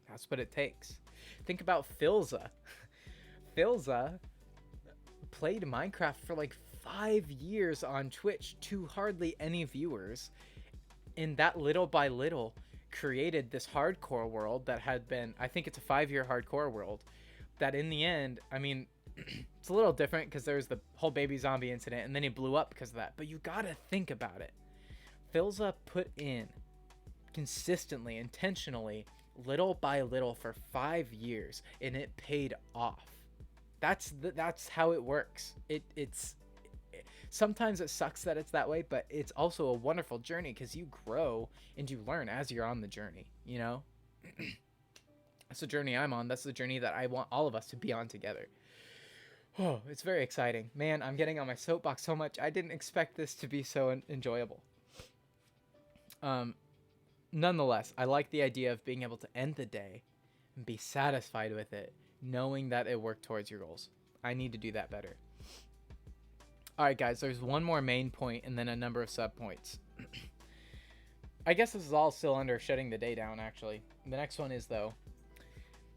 That's what it takes. Think about Philza. Philza played Minecraft for like 5 years on Twitch to hardly any viewers, and that little by little created this hardcore world that had been, I think it's a 5-year hardcore world, that in the end, I mean, it's a little different because there's the whole baby zombie incident, and then he blew up because of that, but you gotta think about it. Philza put in consistently, intentionally, little by little for 5 years, and it paid off. That's how it works. It's sometimes it sucks that it's that way, but it's also a wonderful journey because you grow and you learn as you're on the journey, That's the journey I'm on. That's the journey that I want all of us to be on together. Oh, it's very exciting. Man, I'm getting on my soapbox so much. I didn't expect this to be so enjoyable. Nonetheless, I like the idea of being able to end the day and be satisfied with it, knowing that it worked towards your goals. I need to do that better. All right, guys, there's one more main point and then a number of sub-points. I guess this is all still under shutting the day down, actually. The next one is, though,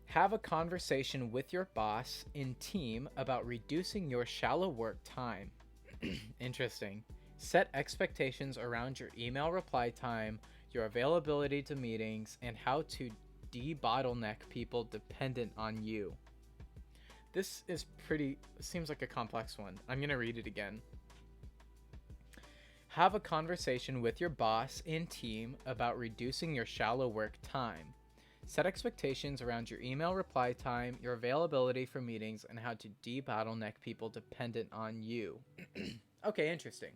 have a conversation with your boss and team about reducing your shallow work time. Interesting. Set expectations around your email reply time, your availability to meetings, and how to de-bottleneck people dependent on you. This is seems like a complex one. I'm going to read it again. Have a conversation with your boss and team about reducing your shallow work time. Set expectations around your email reply time, your availability for meetings, and how to de-bottleneck people dependent on you. Okay, interesting.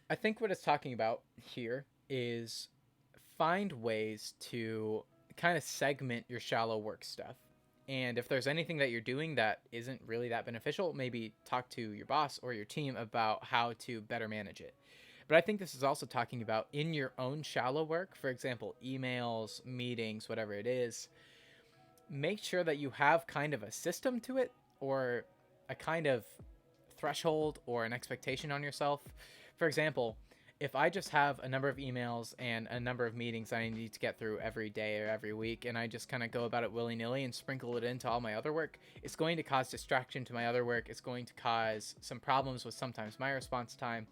I think what it's talking about here is find ways to kind of segment your shallow work stuff. And if there's anything that you're doing that isn't really that beneficial, maybe talk to your boss or your team about how to better manage it. But I think this is also talking about in your own shallow work, for example, emails, meetings, whatever it is, make sure that you have kind of a system to it or a kind of threshold or an expectation on yourself. For example, if I just have a number of emails and a number of meetings I need to get through every day or every week, and I just kind of go about it willy-nilly and sprinkle it into all my other work, it's going to cause distraction to my other work. It's going to cause some problems with sometimes my response time.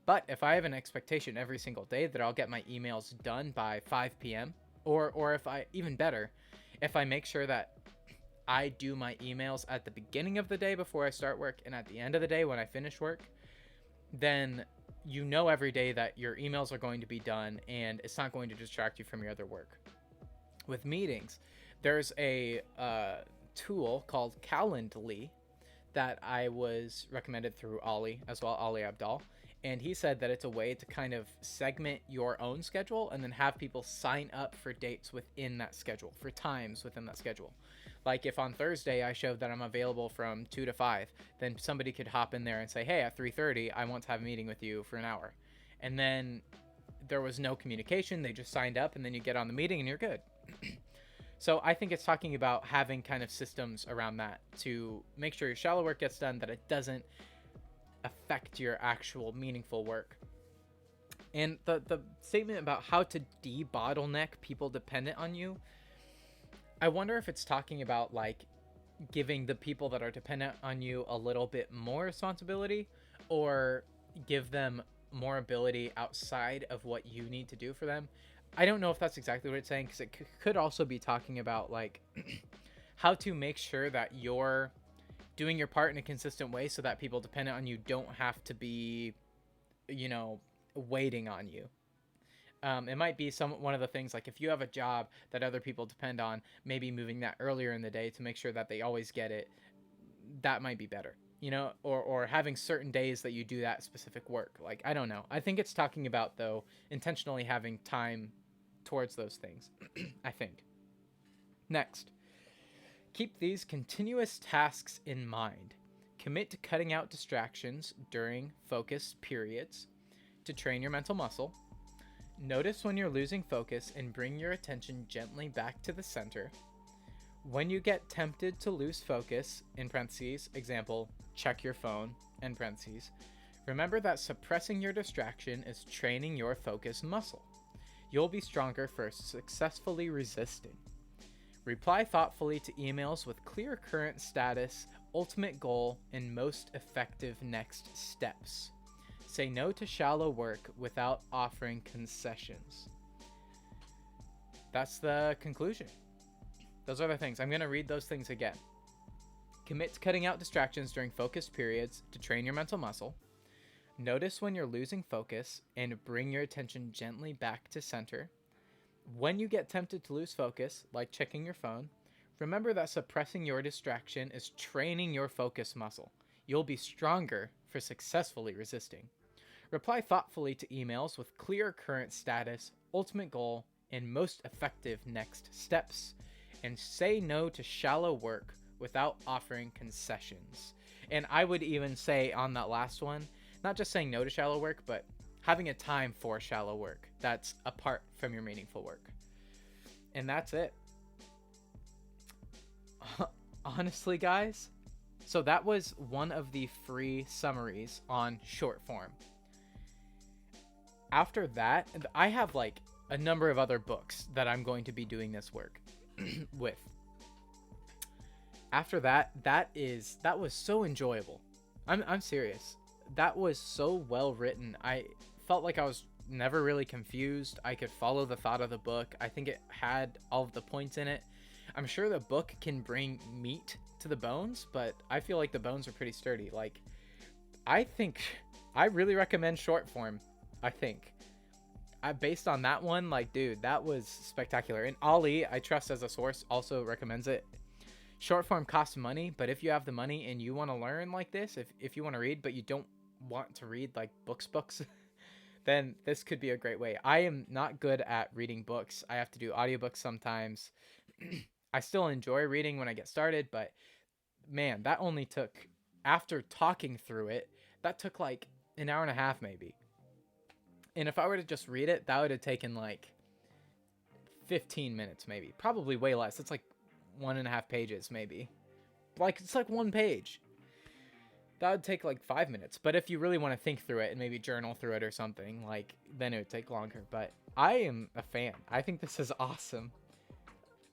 But if I have an expectation every single day that I'll get my emails done by 5 p.m., or if I, even better, if I make sure that I do my emails at the beginning of the day before I start work and at the end of the day when I finish work, then you know every day that your emails are going to be done and it's not going to distract you from your other work. With meetings, there's a tool called Calendly that I was recommended through Ali as well, Ali Abdaal. And he said that it's a way to kind of segment your own schedule and then have people sign up for dates within that schedule, for times within that schedule. Like if on Thursday I showed that I'm available from 2 to 5, then somebody could hop in there and say, hey, at 3:30, I want to have a meeting with you for an hour. And then there was no communication. They just signed up and then you get on the meeting and you're good. So I think it's talking about having kind of systems around that to make sure your shallow work gets done, that it doesn't affect your actual meaningful work. And the statement about how to de-bottleneck people dependent on you, I wonder if it's talking about like giving the people that are dependent on you a little bit more responsibility, or give them more ability outside of what you need to do for them. I don't know if that's exactly what it's saying, because it could also be talking about like how to make sure that you're doing your part in a consistent way so that people dependent on you don't have to be, waiting on you. It might be one of the things, like if you have a job that other people depend on, maybe moving that earlier in the day to make sure that they always get it. That might be better, or having certain days that you do that specific work. Like, I don't know. I think it's talking about, though, intentionally having time towards those things, I think. Next. Keep these continuous tasks in mind. Commit to cutting out distractions during focus periods to train your mental muscle. Notice when you're losing focus and bring your attention gently back to the center. When you get tempted to lose focus, in parentheses, example, check your phone, end parentheses, remember that suppressing your distraction is training your focus muscle. You'll be stronger for successfully resisting. Reply thoughtfully to emails with clear current status, ultimate goal, and most effective next steps. Say no to shallow work without offering concessions. That's the conclusion. Those are the things. I'm going to read those things again. Commit to cutting out distractions during focused periods to train your mental muscle. Notice when you're losing focus and bring your attention gently back to center. When you get tempted to lose focus, like checking your phone, remember that suppressing your distraction is training your focus muscle. You'll be stronger for successfully resisting. Reply thoughtfully to emails with clear current status, ultimate goal, and most effective next steps. And say no to shallow work without offering concessions. And I would even say on that last one, not just saying no to shallow work, but having a time for shallow work that's apart from your meaningful work. And that's it. Honestly, guys, so that was one of the free summaries on Shortform. After that, I have like a number of other books that I'm going to be doing this work with. After that, that was so enjoyable. I'm serious. That was so well written. I felt like I was never really confused. I could follow the thought of the book. I think it had all of the points in it. I'm sure the book can bring meat to the bones, but I feel like the bones are pretty sturdy. Like, I think I really recommend Shortform. I think based on that one, like, dude, that was spectacular. And Ali, I trust as a source, also recommends it. Shortform costs money, but if you have the money and you want to learn like this, if you want to read but you don't want to read like books then this could be a great way. I am not good at reading books. I have to do audiobooks sometimes. I still enjoy reading when I get started, but man, that only took, after talking through it, that took like an hour and a half maybe. And if I were to just read it, that would have taken like 15 minutes maybe. Probably way less. It's like 1.5 pages maybe. Like, it's like one page. That would take like 5 minutes. But if you really want to think through it and maybe journal through it or something, like, then it would take longer. But I am a fan. I think this is awesome.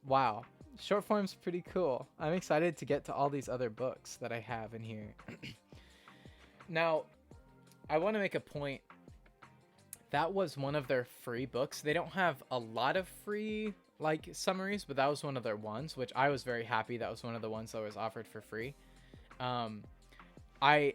Wow. Shortform's pretty cool. I'm excited to get to all these other books that I have in here. Now, I want to make a point. That was one of their free books. They don't have a lot of free like summaries, but that was one of their ones, which I was very happy. That was one of the ones that was offered for free. I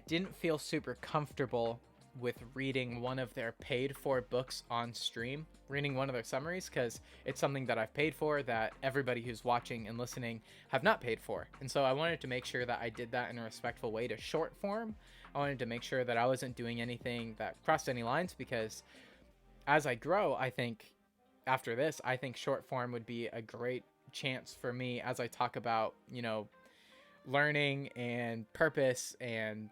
didn't feel super comfortable with reading one of their paid for books on stream, reading one of their summaries, because it's something that I've paid for that everybody who's watching and listening have not paid for. And so I wanted to make sure that I did that in a respectful way to Shortform. I wanted to make sure that I wasn't doing anything that crossed any lines, because as I grow, I think after this, I think Shortform would be a great chance for me as I talk about, learning and purpose and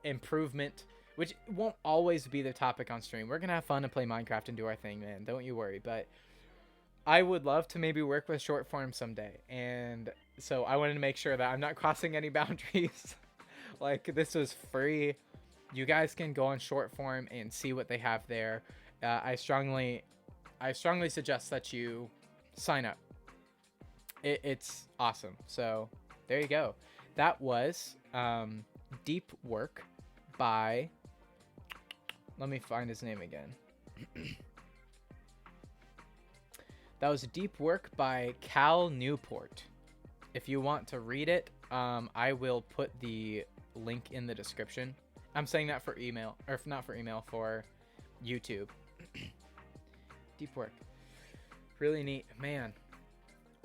improvement, which won't always be the topic on stream. We're going to have fun and play Minecraft and do our thing, man. Don't you worry. But I would love to maybe work with Shortform someday. And so I wanted to make sure that I'm not crossing any boundaries. Like, this was free. You guys can go on Shortform and see what they have there. I strongly suggest that you sign up. It's awesome. So there you go. That was Deep Work by, let me find his name again. That was Deep Work by Cal Newport. If you want to read it, I will put the link in the description. I'm saying that for email, or not for email, for YouTube. Deep Work. Really neat. Man.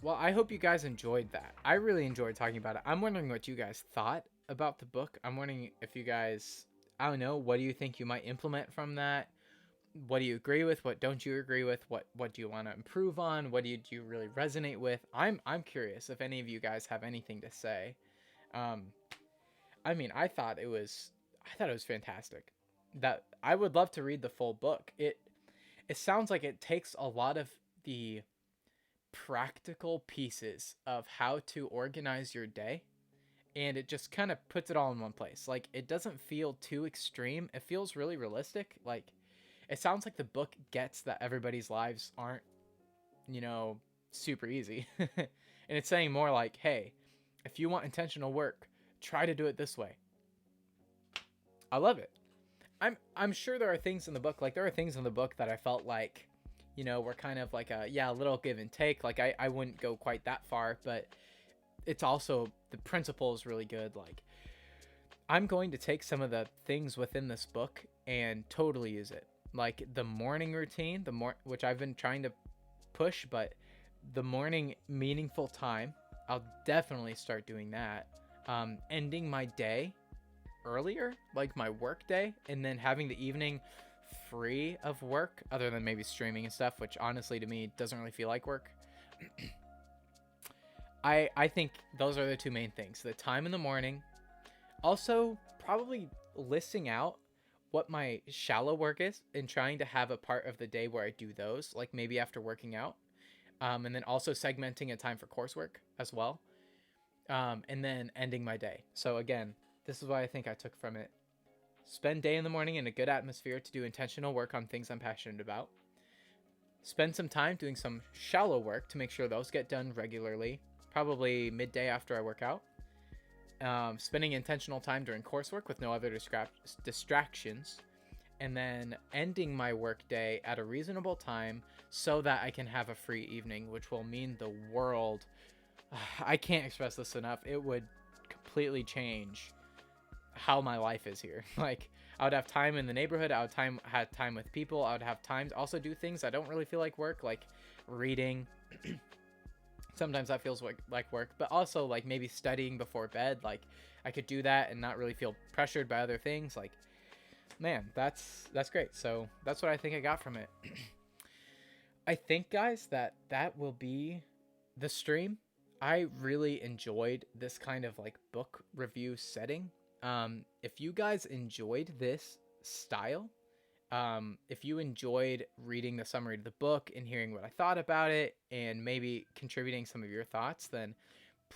Well, I hope you guys enjoyed that. I really enjoyed talking about it. I'm wondering what you guys thought about the book. I'm wondering if you guys, I don't know, what do you think you might implement from that? What do you agree with? What don't you agree with? What do you want to improve on? What do you really resonate with? I'm curious if any of you guys have anything to say. I mean, I thought it was fantastic. That I would love to read the full book. It sounds like it takes a lot of the practical pieces of how to organize your day, and it just kind of puts it all in one place. Like, it doesn't feel too extreme. It feels really realistic. Like, it sounds like the book gets that everybody's lives aren't, super easy. And it's saying more like, hey, if you want intentional work, try to do it this way. I love it. I'm sure there are things in the book, that I felt like, were kind of like a little give and take. Like, I wouldn't go quite that far, but it's also, the principle is really good. Like, I'm going to take some of the things within this book and totally use it. Like the morning routine, which I've been trying to push, but the morning meaningful time, I'll definitely start doing that. Ending my day earlier, like my work day, and then having the evening free of work, other than maybe streaming and stuff, which honestly to me doesn't really feel like work. I think those are the two main things. The time in the morning. Also, probably listing out what my shallow work is and trying to have a part of the day where I do those, like maybe after working out. And then also segmenting a time for coursework as well. And then ending my day. So again, this is what I think I took from it. Spend day in the morning in a good atmosphere to do intentional work on things I'm passionate about. Spend some time doing some shallow work to make sure those get done regularly, probably midday after I work out. Spending intentional time during coursework with no other distractions. and then ending my workday at a reasonable time so that I can have a free evening, which will mean the world. I can't express this enough. It would completely change how my life is here. Like, I would have time in the neighborhood. I would have time with people. I would have time to also do things I don't really feel like work, like reading. Sometimes that feels like work, but also like maybe studying before bed. Like, I could do that and not really feel pressured by other things. Like, man, that's great. So that's what I think I got from it. I think, guys, that will be the stream. I really enjoyed this kind of like book review setting. If you guys enjoyed this style, if you enjoyed reading the summary of the book and hearing what I thought about it and maybe contributing some of your thoughts, then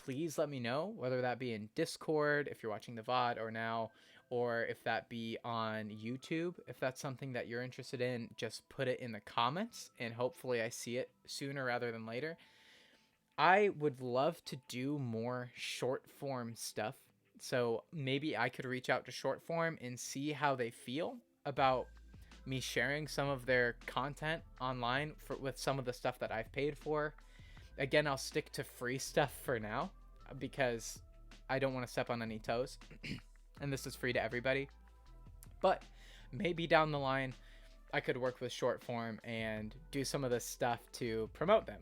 please let me know, whether that be in Discord, if you're watching the VOD or now, or if that be on YouTube. If that's something that you're interested in, just put it in the comments and hopefully I see it sooner rather than later. I would love to do more short form stuff. So maybe I could reach out to Shortform and see how they feel about me sharing some of their content online with some of the stuff that I've paid for. Again, I'll stick to free stuff for now because I don't want to step on any toes. And this is free to everybody. But maybe down the line, I could work with Shortform and do some of this stuff to promote them.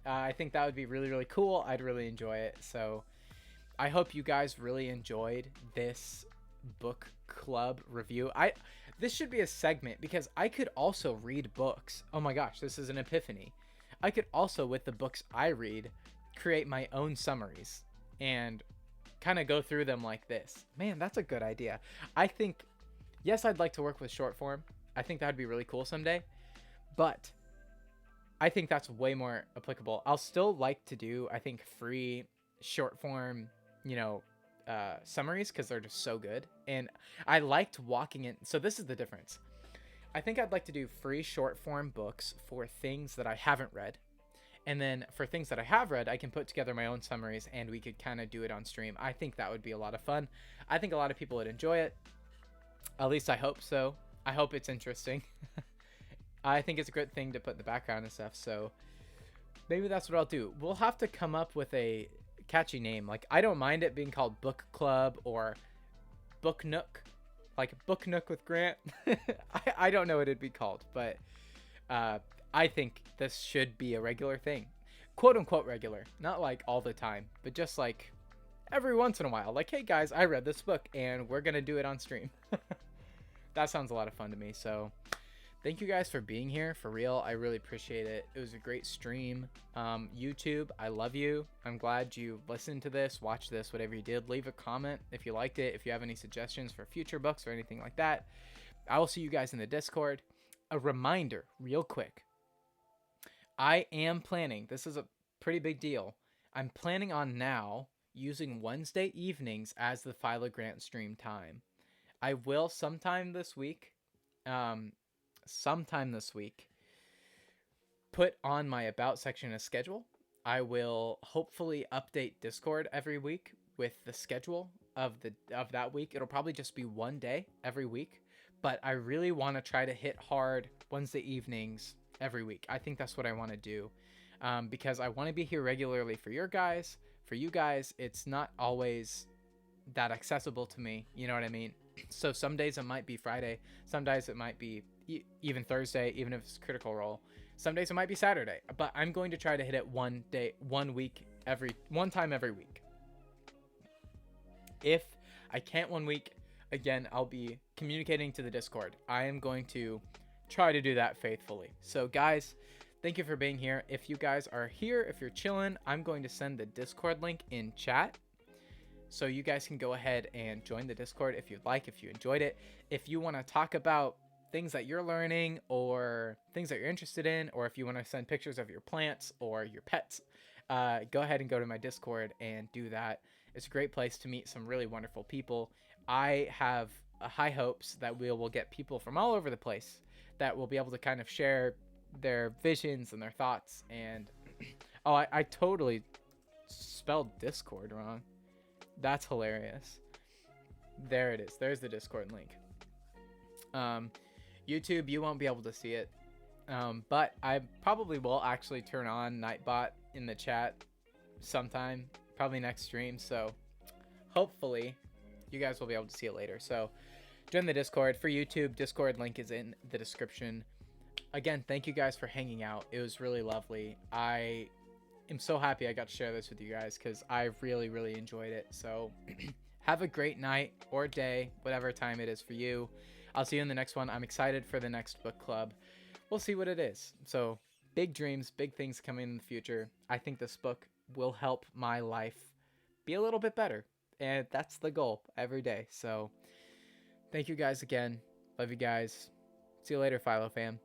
I think that would be really, really cool. I'd really enjoy it. So I hope you guys really enjoyed this book club review. This should be a segment because I could also read books. Oh my gosh, this is an epiphany. I could also, with the books I read, create my own summaries and kind of go through them like this. Man, that's a good idea. I think, yes, I'd like to work with Shortform. I think that would be really cool someday. But I think that's way more applicable. I'll still like to do, I think, free short form, summaries because they're just so good. And I liked walking in. So this is the difference. I think I'd like to do free short form books for things that I haven't read. And then for things that I have read, I can put together my own summaries and we could kind of do it on stream. I think that would be a lot of fun. I think a lot of people would enjoy it. At least I hope so. I hope it's interesting. I think it's a great thing to put in the background and stuff, so maybe that's what I'll do. We'll have to come up with a catchy name. Like, I don't mind it being called Book Club or Book Nook, like Book Nook with Grant. I don't know what it'd be called, but I think this should be a regular thing. Quote unquote regular. Not like all the time, but just like every once in a while. Like, hey guys, I read this book and we're going to do it on stream. That sounds a lot of fun to me, so thank you guys for being here. For real, I really appreciate it. It was a great stream. YouTube, I love you. I'm glad you listened to this, watched this, whatever you did. Leave a comment if you liked it, if you have any suggestions for future books or anything like that. I will see you guys in the Discord. A reminder, real quick. I am planning, this is a pretty big deal. I'm planning on now using Wednesday evenings as the Philogrant stream time. I will sometime this week put on my about section a schedule. I will hopefully update Discord every week with the schedule of that week. It'll probably just be one day every week, but I really want to try to hit hard Wednesday evenings every week. I think that's what I want to do, because I want to be here regularly for you guys. It's not always that accessible to me, you know what I mean? So some days it might be Friday, some days it might be even Thursday, even if it's Critical Role. Some days it might be Saturday, but I'm going to try to hit it one time every week. If I can't one week, again, I'll be communicating to the Discord. I am going to try to do that faithfully. So guys, thank you for being here. If you guys are here, if you're chilling, I'm going to send the Discord link in chat. So you guys can go ahead and join the Discord if you'd like, if you enjoyed it. If you want to talk about things that you're learning or things that you're interested in, or if you want to send pictures of your plants or your pets, go ahead and go to my Discord and do that. It's a great place to meet some really wonderful people. I have high hopes that we will get people from all over the place that will be able to kind of share their visions and their thoughts. And oh, I totally spelled Discord wrong. That's hilarious. There it is. There's the Discord link. YouTube, you won't be able to see it. But I probably will actually turn on Nightbot in the chat sometime, probably next stream. So hopefully you guys will be able to see it later. So join the Discord. For YouTube, Discord link is in the description. Again, thank you guys for hanging out. It was really lovely. I am so happy I got to share this with you guys because I really, really enjoyed it. So have a great night or day, whatever time it is for you. I'll see you in the next one. I'm excited for the next book club. We'll see what it is. So big dreams, big things coming in the future. I think this book will help my life be a little bit better. And that's the goal every day. So thank you guys again. Love you guys. See you later, Philo fam.